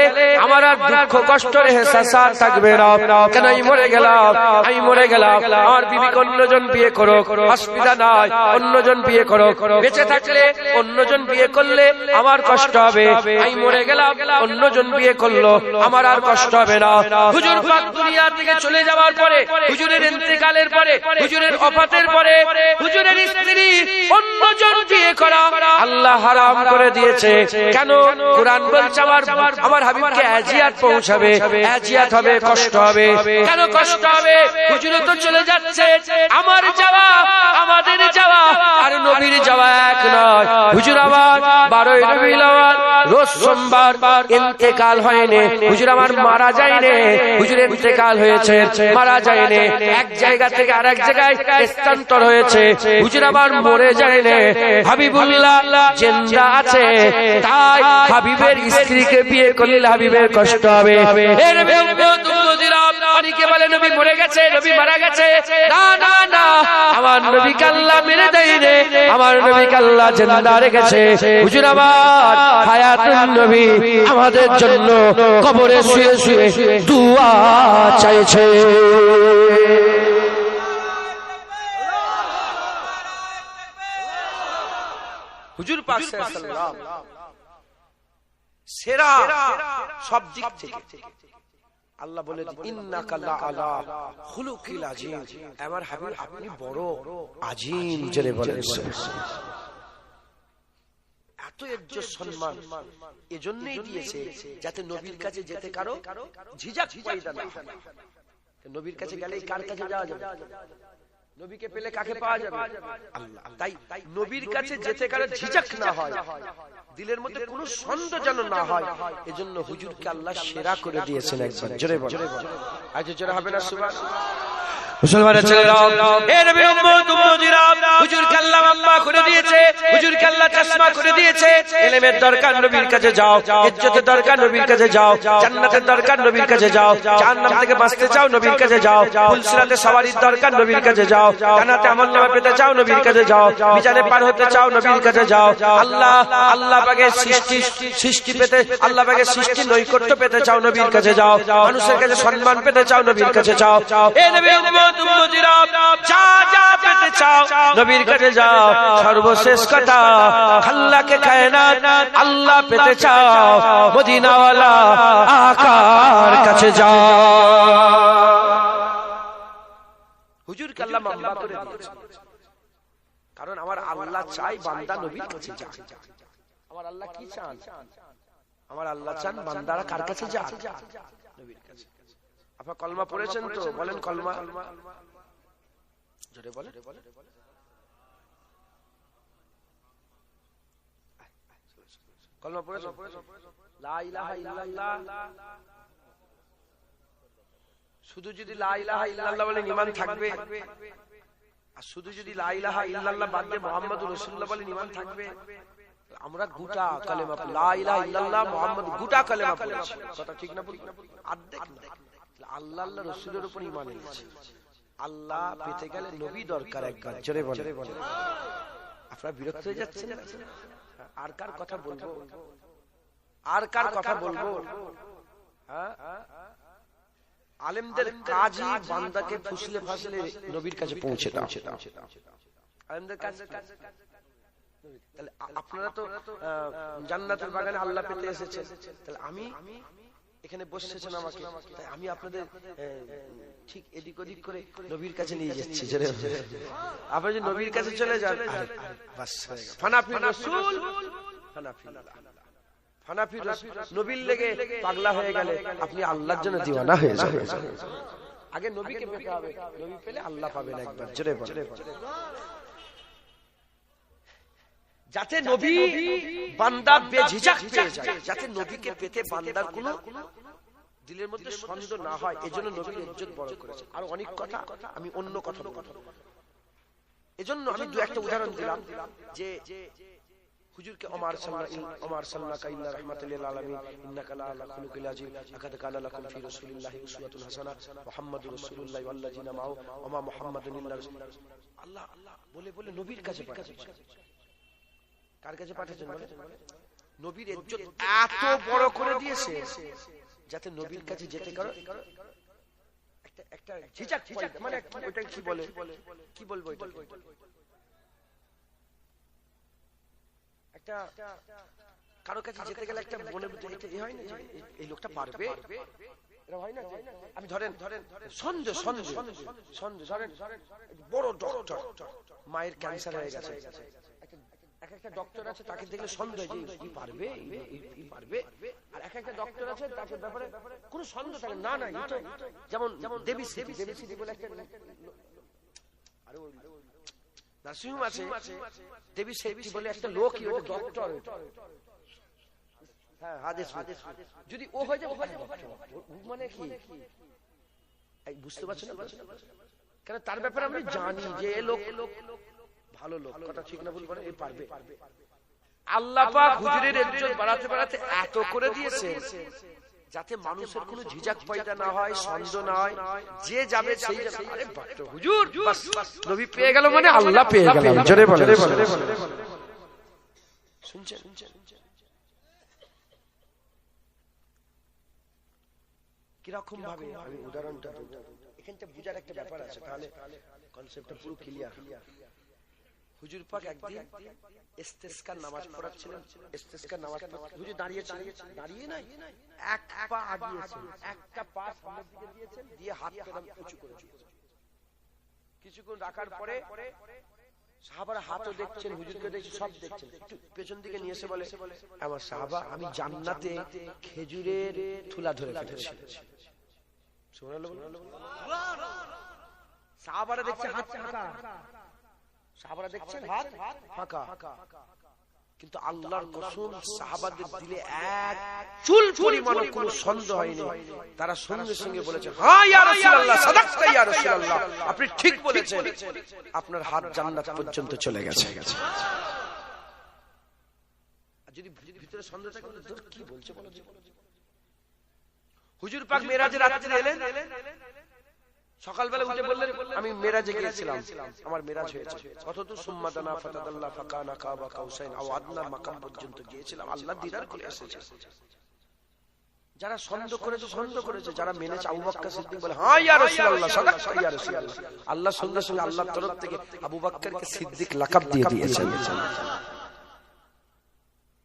আমার আর দুঃখ কষ্টের এহসাস থাকবে না। কেন? আমি মরে গেলাম, আমি মরে গেলাম, আমার বিবিকে অন্যজন বিয়ে করো, অসুবিধা নাই, অন্যজন বিয়ে করো। বেঁচে থাকলে অন্যজন বিয়ে করলে আমার কষ্ট হবে, আমি মরে গেলাম, অন্যজন বিয়ে করলো, আমার আর কষ্ট হবে না। হুজুর পাক দুনিয়া থেকে চলে যাওয়ার পরে, হুজুরের ইন্তেকালের পরে, হুজুরের ওফাতের পরে, হুজুরের স্ত্রী অন্যজন বিয়ে করা আল্লাহ হারাম করে দিয়েছে। কেন? কুরআন বলছে আমার হাবিবকে আজিয়াত পৌঁছাবে, আজিয়াত হবে, কষ্ট হবে। কেন কষ্ট হবে? হুজুর তো চলে যাচ্ছে, আমার যাওয়া, আমাদের যাওয়া আর নবীর যাওয়া এক নয়। হুজুর আমার 12 রবিউল আউয়াল রোজ সোমবার ইন্তেকাল হয়নি, হুজুর আমার মারা যায়নি, হুজুর ইন্তেকাল হয়েছে, মারা যায়নি, এক জায়গা থেকে আরেক জায়গায় স্থানান্তর হয়েছে, হুজুর আমার মরে যায়নি, হাবিবুল্লাহ জিন্দা আছে। তাই হাবিবের স্ত্রীকে বিয়ে করলে হাবিবের কষ্ট হবে। এর অনেকে বলে নবী মরে গেছে, নবী মারা গেছে। না না না, আমার নবীকে আল্লাহ মেরে দেয়নি, আমার নবীকে আল্লাহ জিন্দা রেখেছে। হুজুর আমার হায়াতুন নবী আমাদের জন্য কবরে শুয়ে শুয়ে দুআ চাইছে। হুজুর পাক সাল্লাল্লাহু সেরা সব দিক থেকে। আল্লাহ বলে, ইন্নাকা লাআলা খুলুকিল আযীম, আমার হাবিব আপনি বড় আযীম। জেনে বলেন এত ইজ্জত সম্মান এজন্যই দিয়েছে যাতে নবীর কাছে যেতে কারো ঝিঝক পয়দা না হয়। নবীর কাছে গেলেই কার কাছে যাওয়া যাবে? নবীকে পেলে কাকে পাওয়া যাবে? আল্লাহ। তাই নবীর কাছে যেতে কারো ঝিঝক না হয়, দিলের মধ্যে কোনো সন্দেহ যেন না হয়, এজন্য হুজুরকে আল্লাহ সেরা করে দিয়েছেন একবার। জোরে বল, আজ জোরে হবে না সুবহানাল্লাহ। মুসলমানের ছেলেরা, এ নবীর উম্মত উম্মতিরা, হুজুরকে আল্লাহ লম্বা করে দিয়েছে, হুজুরকে আল্লাহ চশমা করে দিয়েছে। ইলমের দরকার নবীর কাছে যাও, ইজ্জতের দরকার নবীর কাছে যাও, জান্নাতের দরকার নবীর কাছে যাও, জাহান্নাম থেকে বাঁচতে চাও নবীর কাছে যাও, ফুলসিরাতে সওয়ারির দরকার নবীর কাছে যাও, জান্নাতে আমলনামা পেতে চাও নবীর কাছে যাও, মিজানে পার হতে চাও নবীর কাছে যাও। আল্লাহ পাকের সৃষ্টি পেতে, আল্লাহ পাকের সৃষ্টি নৈকট্য পেতে চাও নবীর কাছে যাও, মানুষের কাছে সম্মান পেতে চাও নবীর কাছে যাও। এ নবীর উম্মত উম্মতিরা যা যা পেতে চাও নবীর কাছে যাও। সর্বশেষ কথা, আল্লাহকে কায়নাত আল্লাহ পেতে চাও মদিনাওয়ালা আকার কাছে যাও। হুজুরকে আল্লাহ মামলা করে দিয়েছে, কারণ আমার আল্লাহ চাই বান্দা নবীর কাছে যায়। আমার আল্লাহ কি চান? আমার আল্লাহ চান বান্দারা কার কাছে যায়? নবীর কাছে। আপনারা কলমা পড়েছেন তো? বলেন কলমা জোরে বলেন। কলমা পড়েছেন? লা ইলাহা ইল্লাল্লাহ। শুধু যদি লা ইলাহা ইল্লাল্লাহ বলেন ঈমান থাকবে, আর শুধু যদি লা ইলাহা ইল্লাল্লাহ বাদ দিয়ে মুহাম্মাদুর রাসূলুল্লাহ বলেন ঈমান থাকবে? আমরা গোটা কালেমা লা ইলাহা ইল্লাল্লাহ মুহাম্মদ গোটা কালেমা পড়েছি, কথা ঠিক না? বলি অর্ধেক না। আল্লাহ আল্লাহ রাসূলের উপর ঈমান এনেছে। আল্লাহ পেতে গেলে নবী দরকার একবার, জোরে বলেন। আপনারা বিরক্ত হয়ে যাচ্ছেন? আর কার কথা বলবো? আর কার কথা বলবো? আলেমদের কাজই বান্দাকে ফুসলে ফাসলে নবীর কাছে পৌঁছে দাও। আলেমদের কাজ। তাহলে আপনারা তো জান্নাতের বাগানে আল্লাহ পেতে এসেছেন, তাহলে আমি এখানে বসেছেন আমাকে, তাই আমি আপনাদের ঠিক এদিক ওদিক করে নবীর কাছে নিয়ে যাচ্ছি। আপনি যদি নবীর কাছে চলে যান, ফানাফি রাসূল, ফানাফি নবীর লেগে পাগলা হয়ে গেলে আপনি আল্লাহর জন্য দিওয়ানা হয়ে যাবেন। আগে নবীকে পেতে হবে, নবী পেলে আল্লাহ পাবেন একবার, জোরে বলেন। যাতে নবী বান্দা বেঝিঝক পেয়ে যায়, যাতে নবীকে পেতে বান্দার কোনো দিলের মধ্যে সন্দেহ না হয়, এজন্য নবীর ইজ্জত বড় করেছে। আর অনেক কথা আমি অন্য কথা বলবো, এজন্য আমি দু একটা উদাহরণ দিলাম যে হুজুরকে ওমর সাল্লাল্লাহু ইল্লা রাহমাতুল লিল আলামিন ইন্নাকা লা আলা খুলুকিল আযীম লাকাদ কানা লাকুম ফি রাসূলিল্লাহি উসওয়াতুন হাসানাহ মুহাম্মাদুর রাসূলুল্লাহি ওয়াল্লাযিনা মাআহু ওয়া মা মুহাম্মাদুন ইল্লা রাসূল। আল্লাহ বলে বলে নবীর কাছে পাঠিয়েছেন। কার কাছে পাঠিয়েছেন বলে? নবীর ইজ্জত এত বড় করে দিয়েছে যাতে নবীর কাছে যেতে কারো একটা ঝিঝক মানে ওটা কি বলে, কি বলবো, এটা একটা কারো কাছে যেতে গেলে একটা মনে এটা হয় না যে এই লোকটা পারবে, এটা হয় না। আমি ধরেন সন্দেহ ধরেন বড় ডক্টর, মায়ের ক্যান্সার হয়ে গেছে, একটা ডক্টর আছে তাকে দেখলে সন্দেহ যে এই পারবে, এই পারবে। আর একটা ডক্টর আছে তাকে ব্যাপারে কোনো সন্দেহ থাকে না, না যেমন দেবী সিটি বলে একটা নার্সিংহোম আছে, দেবী সিটি বলে একটা লোক ডক্টর, হ্যাঁ হাদিস, যদি ও হয়ে যাবে মানে কি বুঝতে পারছেন না? কেন তার ব্যাপারে আমি জানি যে এ লোক ভালো লোক, কথা ঠিক না ভুল করে, এই পারবে। আল্লাহ পাক হুজুরের ইজ্জত বাড়াতে বাড়াতে এত করে দিয়েছে যাতে মানুষের কোনো ঝিঝক পয়দা না হয়, সন্দেহ না হয়, যে যাবে সেই যাবে। আরে বাট হুজুর বাস নবী পেয়ে গেল মানে আল্লাহ পেয়ে গেল, জোরে বলেন। শুনছেন? কিরকম ভাবে আমি উদাহরণটা দেব, এখানটা বুঝার একটা ব্যাপার আছে, তাহলে কনসেপ্টটা পুরো ক্লিয়ার। হুজুর পাক একদিন ইস্তেসকার নামাজ পড়াচ্ছিলেন, ইস্তেসকার নামাজ হুজুর দাঁড়িয়েছিলেন, দাঁড়িয়ে নাই এক পা আগিয়েছেন, একটা পা সামনের দিকে দিয়েছেন, দিয়ে হাত কদম উঁচু করেছেন। কিছুক্ষণ রাখার পরে সাহাবারা হাতও দেখছেন, হুজুরকে দেখছেন, সব দেখছেন। একটু পেছন দিকে নিয়ে এসে বলে, আমার সাহাবা আমি জান্নাতে খেজুরের থুলা ধরে ফেলেছি। সাহাবারা দেখছে হাত ফাঁকা, সাহাবারা দেখছেন হাত ফাঁকা, কিন্তু আল্লাহর কসম সাহাবাদের দিলে এক চুল পরিমাণ কোনো সন্দেহ হয়নি। তারা সঙ্গে সঙ্গে বলেছে, হ্যাঁ ইয়া রাসূলুল্লাহ, সাদাকতা ইয়া রাসূলুল্লাহ, আপনি ঠিক বলেছেন, আপনার হাত জান্নাত পর্যন্ত চলে গেছে। যদি ভিতরে সন্দেহ থাকে তোর কি বলছে বলো। হুজুর পাক মেরাজের রাত্রে এলেন, সকালবেলা উঠে বললেন আমি মেরাজে গিয়েছিলাম, আমার মেরাজ হয়েছে। কতদূর? সুম্মাদানা ফাতাদাল্লাহ ফাকানা কাবা কাউসাইন আও আদনা মাকাম পর্যন্ত গিয়েছিলাম, আল্লাহ দিদার করে এসেছে। যারা সন্দেহ করেছে, যারা মেনেছে, আবু বকর সিদ্দিক বলে, হ্যাঁ ইয়া রাসূলুল্লাহ, সাদাকতা ইয়া রাসূলুল্লাহ। আল্লাহ সঙ্গে সঙ্গে আল্লাহর তরফ থেকে আবু বকরকে সিদ্দিক লাকাব দিয়ে দিয়েছেন।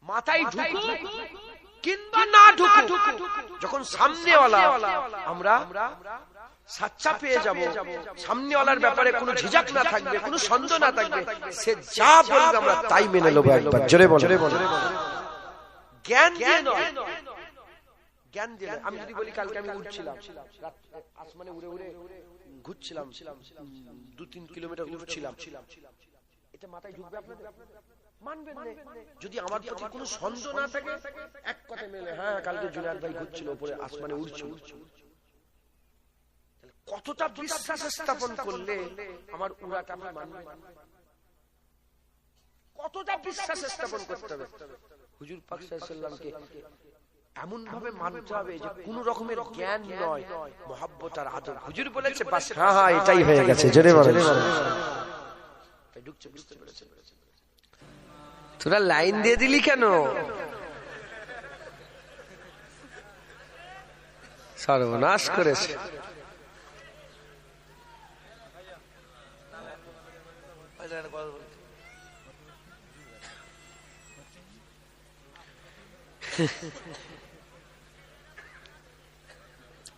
মাথায় ঢুকু কিংবা না ঢুকু, যখন সামনেওয়ালা আমরা সাচ্চা পেয়ে যাব, সামনেওয়ালার ব্যাপারে কোনো ঝিঝাক না থাকবে, কোনো সন্দেহ না থাকবে, সে যা বলবে আমরা তাই মেনে নেব। একবার জোরে বলো। জ্ঞান দিয়ে নয়, জ্ঞান দিয়ে। আমি যদি বলি কালকে আমি উঠছিলাম, আসমানে উড়ে উড়ে ঘুরছিলাম, 2-3 কিলোমিটার উঠছিলাম, এটা মাথায় ঢুকবে আপনাদের? মানবেন না। যদি আমার প্রতি কোনো সন্দেহ না থাকে, এক কথা মেলে, হ্যাঁ কালকে জুনায়েদ ভাই ঘুরছিল উপরে, আসমানে উড়ছিল। কতটা বিশ্বাস স্থাপন করলে আমার উড়াটা আমরা মানব? কতটা বিশ্বাস স্থাপন করতে হবে? হুজুর পাক সাল্লাল্লাহু আলাইহি ওয়াসাল্লামকে এমন ভাবে মানতে হবে যে কোন রকমের জ্ঞান নয়, মহব্বত আর আদর। হুজুর বলেছে বাস, হ্যাঁ হ্যাঁ এটাই হয়ে গেছে। জোরে বলেন। ঢুকছে, বুঝতে পেরেছেন? তোরা লাইন দিয়ে দিলি কেন? সর্বনাশ করেছে।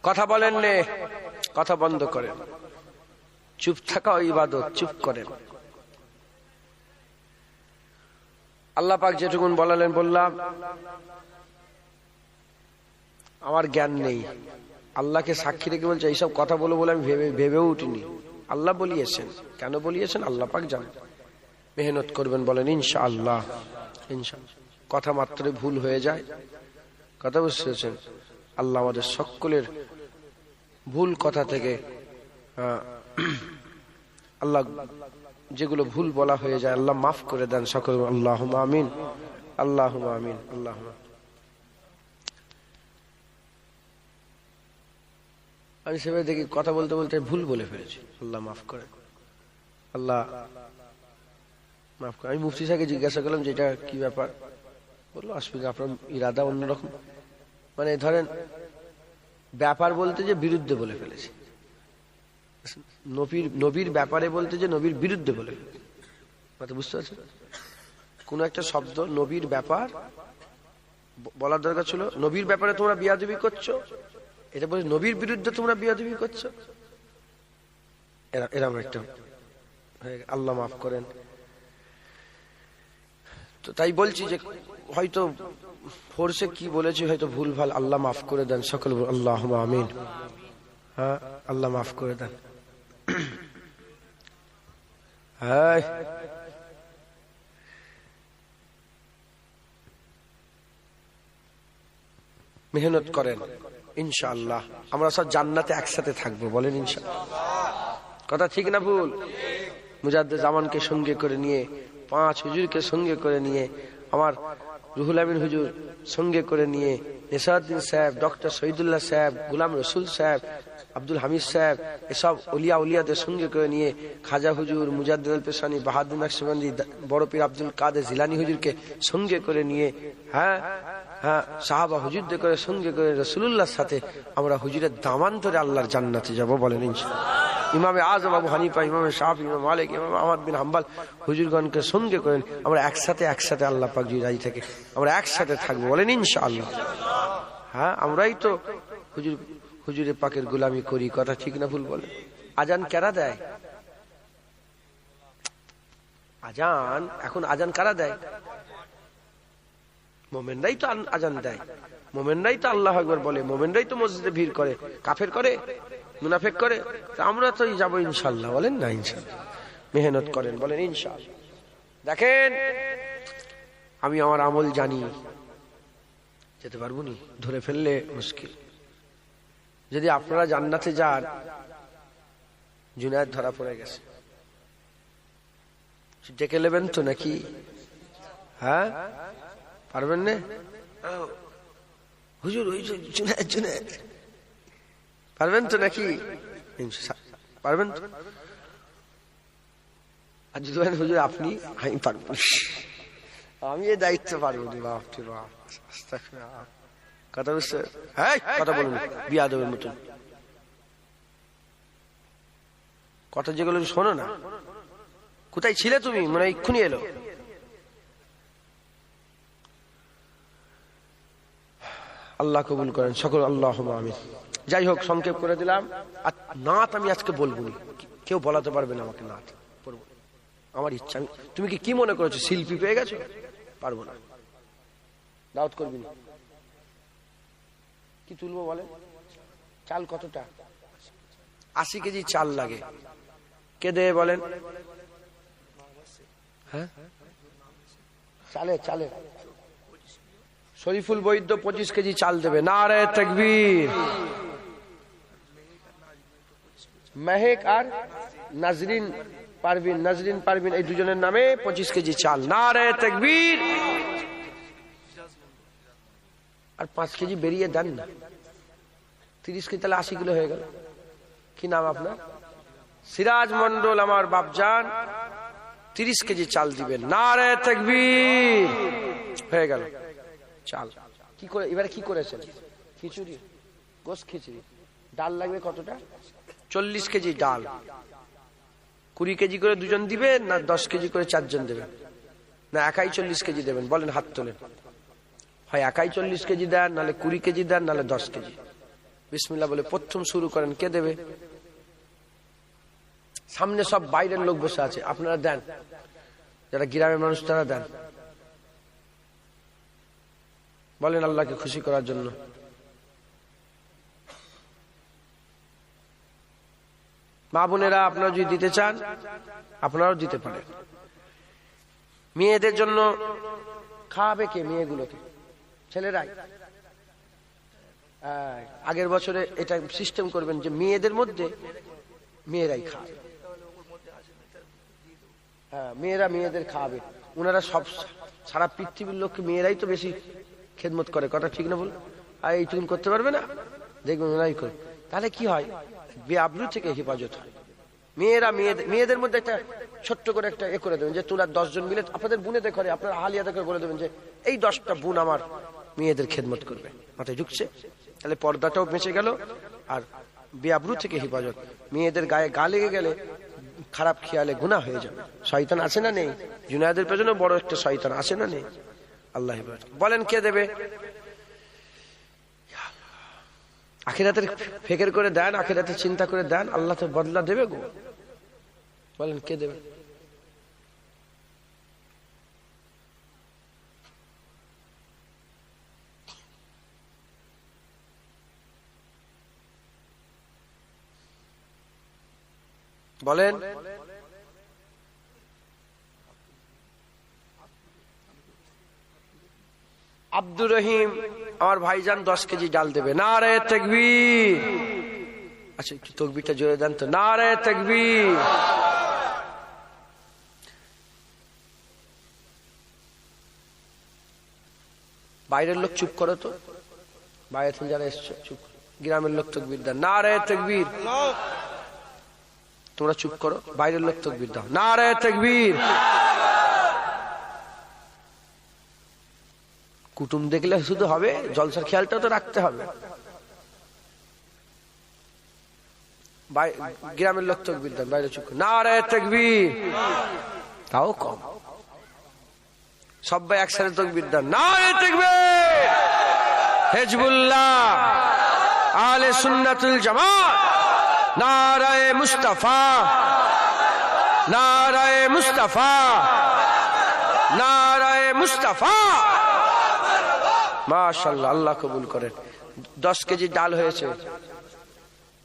কথা বলেন নে, কথা বন্ধ করেন। চুপ থাকা ইবাদত, চুপ করেন। আল্লাহ পাক যেটুকুন বলালেন বললাম। আমার জ্ঞান নেই, আল্লাহকে সাক্ষী রেখে বলছে এইসব কথা বলে বলে আমি ভেবেও উঠিনি। আল্লাহ বলিয়েছেন, কেন বলিয়েছেন আল্লাহ পাক জানেন। মেহনত করবেন, বলেন ইনশাআল্লাহ। ইনশাআল্লাহ। কথা মাত্র ভুল হয়ে যায়, কথা বুঝতেছেন? আল্লাহ আমাদের সকলের ভুল কথা থেকে আল্লাহ যেগুলো ভুল বলা হয়ে যায় আল্লাহ মাফ করে দেন সকল। আল্লাহুম্মা আমিন, আল্লাহুম্মা আমিন, আল্লাহুম্মা। আমি সেভাবে দেখি কথা বলতে বলতে ভুল বলে ফেলেছি, আল্লাহ মাফ করে, আল্লাহ মাফ করে। আমি মুফতি সাহেবকে জিজ্ঞাসা করলাম যে এটা কি ব্যাপার, বললো অসুবিধা, আপনার ইরাদা অন্যরকম। মানে ধরেন ব্যাপার বলতে যে বিরুদ্ধে বলে ফেলেছি, নবীর ব্যাপারে বলতে যে নবীর বিরুদ্ধে বলে ফেলেছি। কথা বুঝতে পারছেন? কোন একটা শব্দ নবীর ব্যাপার বলার দরকার ছিল, নবীর ব্যাপারে তোমরা বিয়াদবি করছো, এটা বলে নবীর বিরুদ্ধে তোমরা বিয়াদবি করছো, এরকম একটা। আল্লাহ মাফ করেন। তো তাই বলছি যে হয়তো ফোর্সে কি বলেছি হয়তো ভুল ভাল, আল্লাহ মাফ করে দেন সকল। আল্লাহুম্মা আমিন। হ্যাঁ আল্লাহ মাফ করে দেন। হ্যাঁ মেহনত করেন, ইনশাআল্লাহ আমরা সব জান্নাতে একসাথে থাকবো, বলেন ইনশাআল্লাহ। কথা ঠিক না ভুল? মুজাদ্দেদ জামানকে সঙ্গে করে নিয়ে, 5 হুজুরকে সঙ্গে করে নিয়ে, আমার রুহুল আমিন হুজুর সঙ্গে করে নিয়ে, নেসাউদ্দিন সাহেব, ডক্টর শহীদুল্লাহ সাহেব, গুলাম রসুল সাহেব, আব্দুল হামিদ সাহেব, এসব উলিয়াদের সঙ্গে করে নিয়ে, খাজা হুজুর, মুজাদ্দেদ আল পেশানি, বাহাদুর নকশবন্দি, বড় পীর আব্দুল কাদের জিলানী হুজুরকে সঙ্গে করে নিয়ে, হ্যাঁ হ্যাঁ সাহাবা হুজুরদের করে সঙ্গে করে রাসূলুল্লাহর সাথে আমরা হুজুরের দামান্তরে আল্লাহর জান্নাতে যাব, বলেন ইনশাআল্লাহ। ইমামে আযম আবু হানিফা, ইমামে শাফি, ইমাম মালিক, ইমাম আহমদ বিন হাম্বল হুজুরগণকে সঙ্গে করেন আমরা একসাথে আল্লাহ পাক যদি রাজি থাকে আমরা একসাথে থাকবো, বলেন ইনশাআল্লাহ। হ্যাঁ আমরাই তো হুজুরে পাকের গোলামি করি, কথা ঠিক না ভুল? বলে আজান কারা দেয়? আজান এখন আজান কারা দেয়? মোমেনরাই তো আজান দেয়, মোমেনরাই তো আল্লাহু আকবার বলে, মোমেনরাই তো মসজিদে ভিড় করে। কাফের করে, মুনাফিক করে? আমরা তো যাবো ইনশাআল্লাহ, বলেন না ইনশাআল্লাহ। মেহনত করেন, বলেন ইনশাআল্লাহ। দেখেন আমি আমার আমল জানি, যেতে পারবো নি, ধরে ফেললে মুশকিল। যদি আপনারা জান্নাতে যান, জুনায়েদ ধরা পড়ে গেছে, ডেকে নেবেন তো নাকি? হ্যাঁ, পারবেন না? হুজুর ওই জুনায়েদ জুনায়েদ, পারবেন তো নাকি? পারবেন তো? আর যদি বলেন হুজুর আপনি, আমি পারবো, আমি এই দায়িত্ব পারবো না। বাপরে বাপ, কথা বুঝতে, হ্যাঁ কথা বলুন বিয়াদবের মতন কথা, যেগুলো শোনো না। কোথায় ছিলে তুমি? মনে হয় এক্ষুনি এলো। আল্লাহ কবুল করেন সকল, আল্লাহুম্মা আমিন। যাই হোক, সংক্ষেপ করে দিলাম। আর নাত আমি আজকে বলবো না, কেউ বলাতে পারবে না আমাকে নাত পড়বো, আমার ইচ্ছা। তুমি কি মনে করেছো শিল্পী পেয়ে গেছো? পারবো না, দাওয়াত করবি না। কি তুলবো বলে? চাল কতটা? 80 কেজি চাল লাগে। কে দেবে বলেন? হ্যাঁ, চালে চালে শরীফুল বৈদ্য 25 কেজি চাল দেবে। নারে তাকবীর। মেহেক আর নাজরিন পারভিন, নাজরিন পারভিন, এই দুজনের নামে 25 কেজি চাল। নারে তাকবীর। আর 5 কেজি বেরিয়ে দেন না, 30 কেজি, তাহলে 80 কিলো হয়ে গেল। কি নাম আপনার? সিরাজ মন্ডল, আমার বাপজান 30 কেজি চাল দিবেন। নারে তাকবীর। হয়ে গেল চাল। কি করে এবারে কি করেছেন? খিচুড়ি, গোশ খিচুড়ি। ডাল লাগবে কতটা? 40 কেজি ডাল। 20 কেজি করে দুজন দিবে না 10 কেজি করে 4 জন দেবেন? না একাই 40 কেজি দেবেন? বলেন, হাত তোলেন। হয় একাই 40 কেজি দেন, নাহলে 20 কেজি দেন, নাহলে 10 কেজি। বিসমিল্লাহ বলে প্রথম শুরু করেন। কে দেবে? সামনে সব বাইরের লোক বসে আছে, আপনারা দেন। যারা গ্রামের মানুষ তারা দেন। বলেন আল্লাহকে খুশি করার জন্য। মা বোনেরা, আপনারা যদি দিতে চান আপনারাও দিতে পারেন। মেয়েদের জন্য খাওয়াবে কে? মেয়েগুলোকে, ছেলেরাই। আগের বছরে এটা সিস্টেম করবেন যে মেয়েদের মধ্যে মেয়েরাই খাওয়াবে। হ্যাঁ, মেয়েরা মেয়েদের খাওয়াবে। ওনারা সব সারা পৃথিবীর লোককে মেয়েরাই তো বেশি খেদমত করে, কথা ঠিক না বল? আর এইটুকুন করতে পারবে না, দেখবেন ওনারাই করে। তাহলে কি হয়? বেআবরু থেকে হেফাজত হয়। মেয়েরা মেয়েদের মধ্যে একটা ছোট্ট করে একটা এ করে দেবেন যে তোরা 10 জন মিলে আপনাদের বুনেদের করে, আপনার আহালিয়াদের করে বলে দেবেন যে এই 10টা বোন আমার মেয়েদের খেদমত করবে। মাথায় ঢুকছে? তাহলে পর্দাটাও বেঁচে গেল, আর বেআবরু থেকে হেফাজত। মেয়েদের গায়ে গা লেগে গেলে খারাপ খেয়ালে গুনাহ হয়ে যাবে। শয়তান আছে না নেই? জুনায়েদের পেছনে বড় একটা শয়তান আছে না নেই? আল্লাহ বলেন কে দেবে? আখিরাতের ফিকির করে দেন, আখিরাতের চিন্তা করে দেন, আল্লাহ তো বদলা দেবে গো। বলেন কে দেবে? বলেন। আব্দুর রহিম, আমার ভাইজান 10 কেজি ডাল দেবে। নারে তাকবীর। আচ্ছা, একটু তাকবীরটা জোরে দেন তো। নারে তাকবীর। বাইরের লোক চুপ করো তো, বাইরে থেকে যারা এসছো চুপ। গ্রামের লোক তাকবীর দেন। নারে তাকবীর। তোমরা চুপ করো, বাইরের লোক তাকবীর দাও। নারে তাকবীর। কুটুম দেখলে শুধু হবে? জলসার খেয়ালটাও তো রাখতে হবে। গ্রামের লোক তাকবীর দেন, বাইরে চুপ। নারে তাকবীর। তাও কম। সবাই একসাথে তাকবীর দেন। নারে তাকবীর। হিজবুল্লাহ, আহলে সুন্নাতুল জামাত। নারায়ে মুস্তাফা, নারায়ে মুস্তাফা, নারায়ে মুস্তাফা। মাশাআল্লাহ, আল্লাহ কবুল করেন। 10 কেজি ডাল হয়েছে।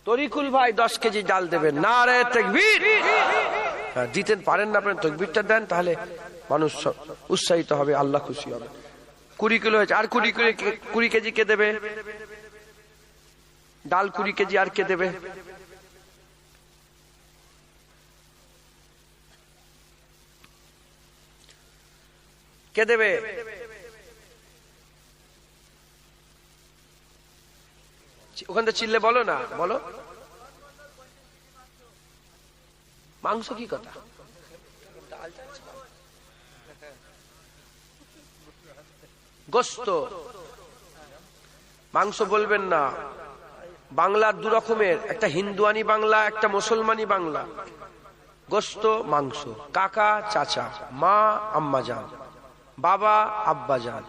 তরিকুল ভাই 10 কেজি ডাল দেবেন। নারে তাকবীর। দিতে পারেন না, আপনার তাকবীরটা দেন, তাহলে মানুষ উৎসাহিত হবে, আল্লাহ খুশি হবে। 20 কিলো হয়েছে, আর 20 কেজি কে দেবে? ডাল 20 কেজি, আর কে দেবে? কে দেবে? ওখান থেকে চিল্লে বলো না, বলো। মাংস কি কথা? গোস্ত, মাংস বলবেন না। বাংলার 2 রকমের, একটা হিন্দুয়ানি বাংলা, একটা মুসলমানি বাংলা। গোস্ত মাংস, কাকা চাচা, মা আম্মাজান, বাবা আব্বাজান,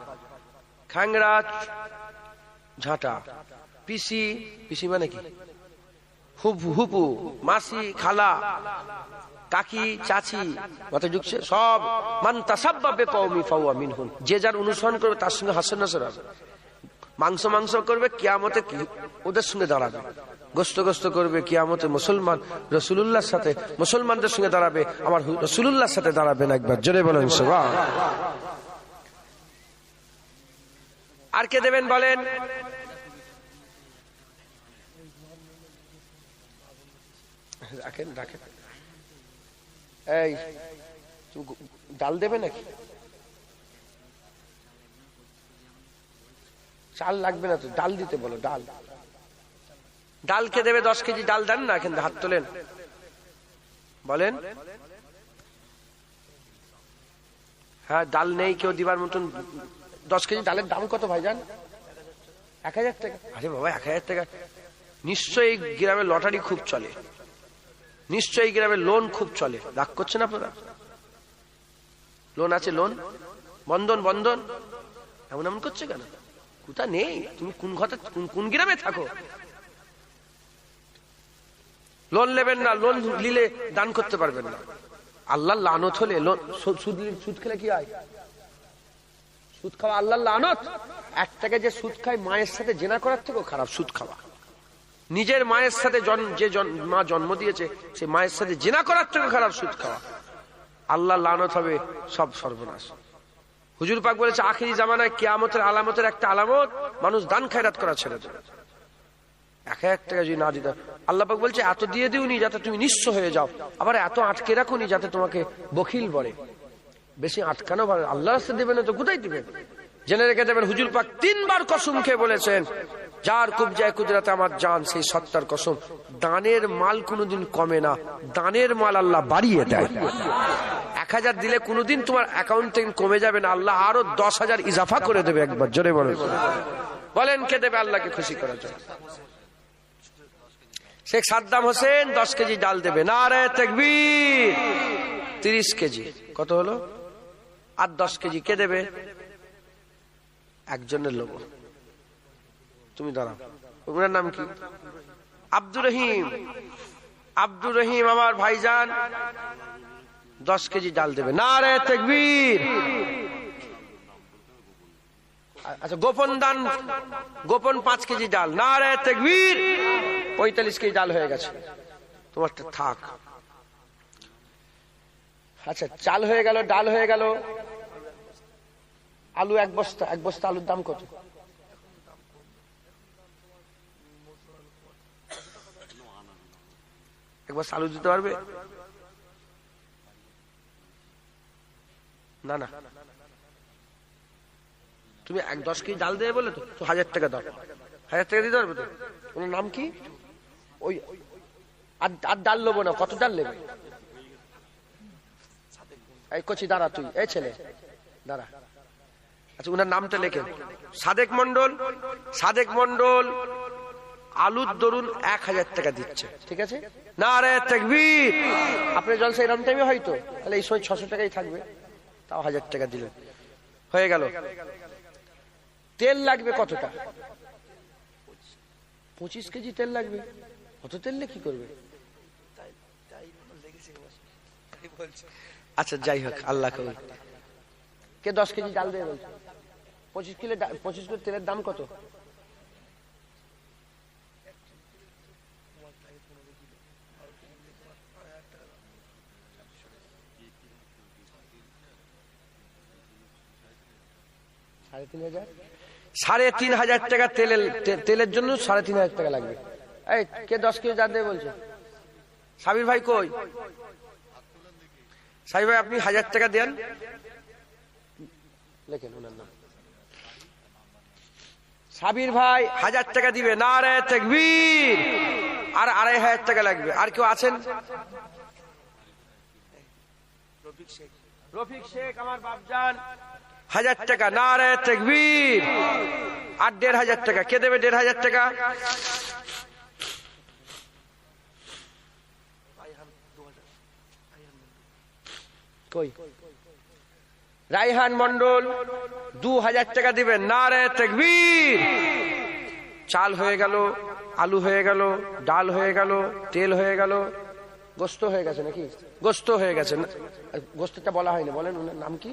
খ্যাংরা ঝাঁটা, পিসি, পিসি মানে কি? হুপু, মাসি, খালা, কাকি, চাচি, মাথায় ঢুকছে সব। মান তাসাব্বা বিকওমি ফাহুয়া মিনহুম, যে যার অনুসরণ করবে তার সঙ্গে হাসর নাসর হবে। মাংস করবে, কিয়ামতে ওদের সঙ্গে দাঁড়াবে। গোস্ত করবে, কিয়ামতে মুসলমান রাসূলুল্লাহর সাথে, মুসলমানদের সঙ্গে দাঁড়াবে, আমার রাসূলুল্লাহর সাথে দাঁড়াবেন। একবার জোরে বলেন সুবহানাল্লাহ। আর কে দেবেন বলেন? রাখেন। এই ডাল দেবে নাকি? চাল লাগবে না তো, ডাল দিতে বলো। ডাল কে দেবে? 10 কেজি ডাল দেন না, কিন্তু হাত তোলেন, বলেন। হ্যাঁ, ডাল নেই কেউ দিবার মতন। 10 কেজি ডালের দাম কত ভাইজান? 1000 টাকা। আরে বাবা, 1000 টাকা! নিশ্চয়ই গ্রামে লটারি খুব চলে, নিশ্চয়ই গ্রামে লোন খুব চলে। রাগ করছেন আপনারা? লোন আছে, লোন, বন্ধন এমন করছে কেন? কোথা নেই? তুমি কোন গ্রামে থাকো? লোন নেবেন না, লোন নিলে দান করতে পারবেন না। আল্লাহর লানত হলে সুদ খেলে কি হয়? সুদ খাওয়া আল্লাহর লানত। 1 টাকা যে সুদ খায়, মায়ের সাথে জেনা করার থেকেও খারাপ সুদ খাওয়া। নিজের মায়ের সাথে যে মা জন্ম দিয়েছে, সে মায়ের সাথে জেনা করার থেকে খারাপ সুদ খাওয়া। আল্লাহ লানত হবে, সব সর্বনাশ। হুজুর পাক বলেছে, আখিরি জামানায় কিয়ামতের আলামতের একটা আলামত, মানুষ দান খায়রাত করা ছেড়ে দেবে। 1000 টাকা যদি না দিতে, আল্লাহ পাক বলছে এত দিয়ে দিওনি যাতে তুমি নিঃস্ব হয়ে যাও, আবার এত আটকে রাখুনি যাতে তোমাকে বখিল বলে। বেশি আটকানো ভালো। আল্লাহর রাস্তায় দেবে না তো কোথায় দিবেন? জেনে রেখে দেবেন, হুজুর পাক 3 বার কসম খেয়ে বলেছেন, যার কুবজায় কুদরতে আমার জান, সেই সত্তার কসম, দানের মাল কোনোদিন কমে না, দানের মাল আল্লাহ বাড়িয়ে দেয়। 1000 দিলে কোনোদিন তোমার অ্যাকাউন্ট থেকে কমে যাবে না, আল্লাহ আরো 10,000 ইজাফা করে দেবে। একবার জোরে বলেন কে দেবে আল্লাহকে খুশি করার জন্য? শেখ সাদ্দাম হোসেন 10 কেজি ডাল দেবে। নারে তাকবীর। 30 কেজি কত হলো? আর 10 কেজি কে দেবে? একজনের লোক। তুমি দাঁড়াও, ওনার নাম কি? আব্দুর রহিম আমার ভাইজান 10 কেজি ডাল দেবে। নারে তাকবীর। আচ্ছা, গোপন দান, গোপন 5 কেজি ডাল। নারে তাকবীর। 45 কেজি ডাল হয়ে গেছে, তোমারটা থাক। আচ্ছা, চাল হয়ে গেল, ডাল হয়ে গেল, আলু 1 বস্তা। 1 বস্তা আলুর দাম কত? একবার আলু দিতে পারবে? না, তুমি 10 কেজি ডাল দেবে বলে তো 1000 টাকা দাও। 1000 টাকা দিতে পারবে তো? ওনার নাম কি? ওই আর ডাল নেবো না। কত ডাল নেবে? এই কচি দাঁড়া, তুই এই ছেলে দাঁড়া। আচ্ছা, ওনার নামটা লেখেন, সাদেক মন্ডল। আলুর দরুন 1000 টাকা দিচ্ছে, ঠিক আছে? নারে তাকবীর। আপনি জলসা এরকম টাইমে হয়তো, তাহলে এই সময় 600 টাকাই থাকবে, তাও 1000 টাকা দিলেন, হয়ে গেল। তেল লাগবে কতটা? 25 কেজি তেল লাগবে। কত তেল কি করবে? আচ্ছা, যাই হোক, আল্লাহ কবুল। কে 10 কেজি ডাল দেবে বলছে? 25 কিলো তেলের দাম কত? 3,500 টাকা তেলের জন্য 3,500 টাকা লাগবে। এই কে 10 কেজি চাল দেবে বলছে? সাবির ভাই কই? সাবির ভাই আপনি 1000 টাকা দেন, লেখেন ওনার নাম। সাবির ভাই 1000 টাকা দিবে, নারে তাকবীর। আর 2,500 টাকা লাগবে। আর কেউ আছেন? রফিক শেখ আমার বাপজান 1000 টাকা, নারে তাকবীর। আর 1,500 টাকা কে দেবে? 1,500 টাকা কই? রাইহান মন্ডল 2,000 টাকা দিবেন, নারে তাকবীর। চাল হয়ে গেল, আলু হয়ে গেল, ডাল হয়ে গেল, তেল হয়ে গেল, গোস্ত হয়ে গেছে নাকি? গোস্ত হয়ে গেছে। গোস্তটা বলা হয়নি, বলেন ওনার নাম কি?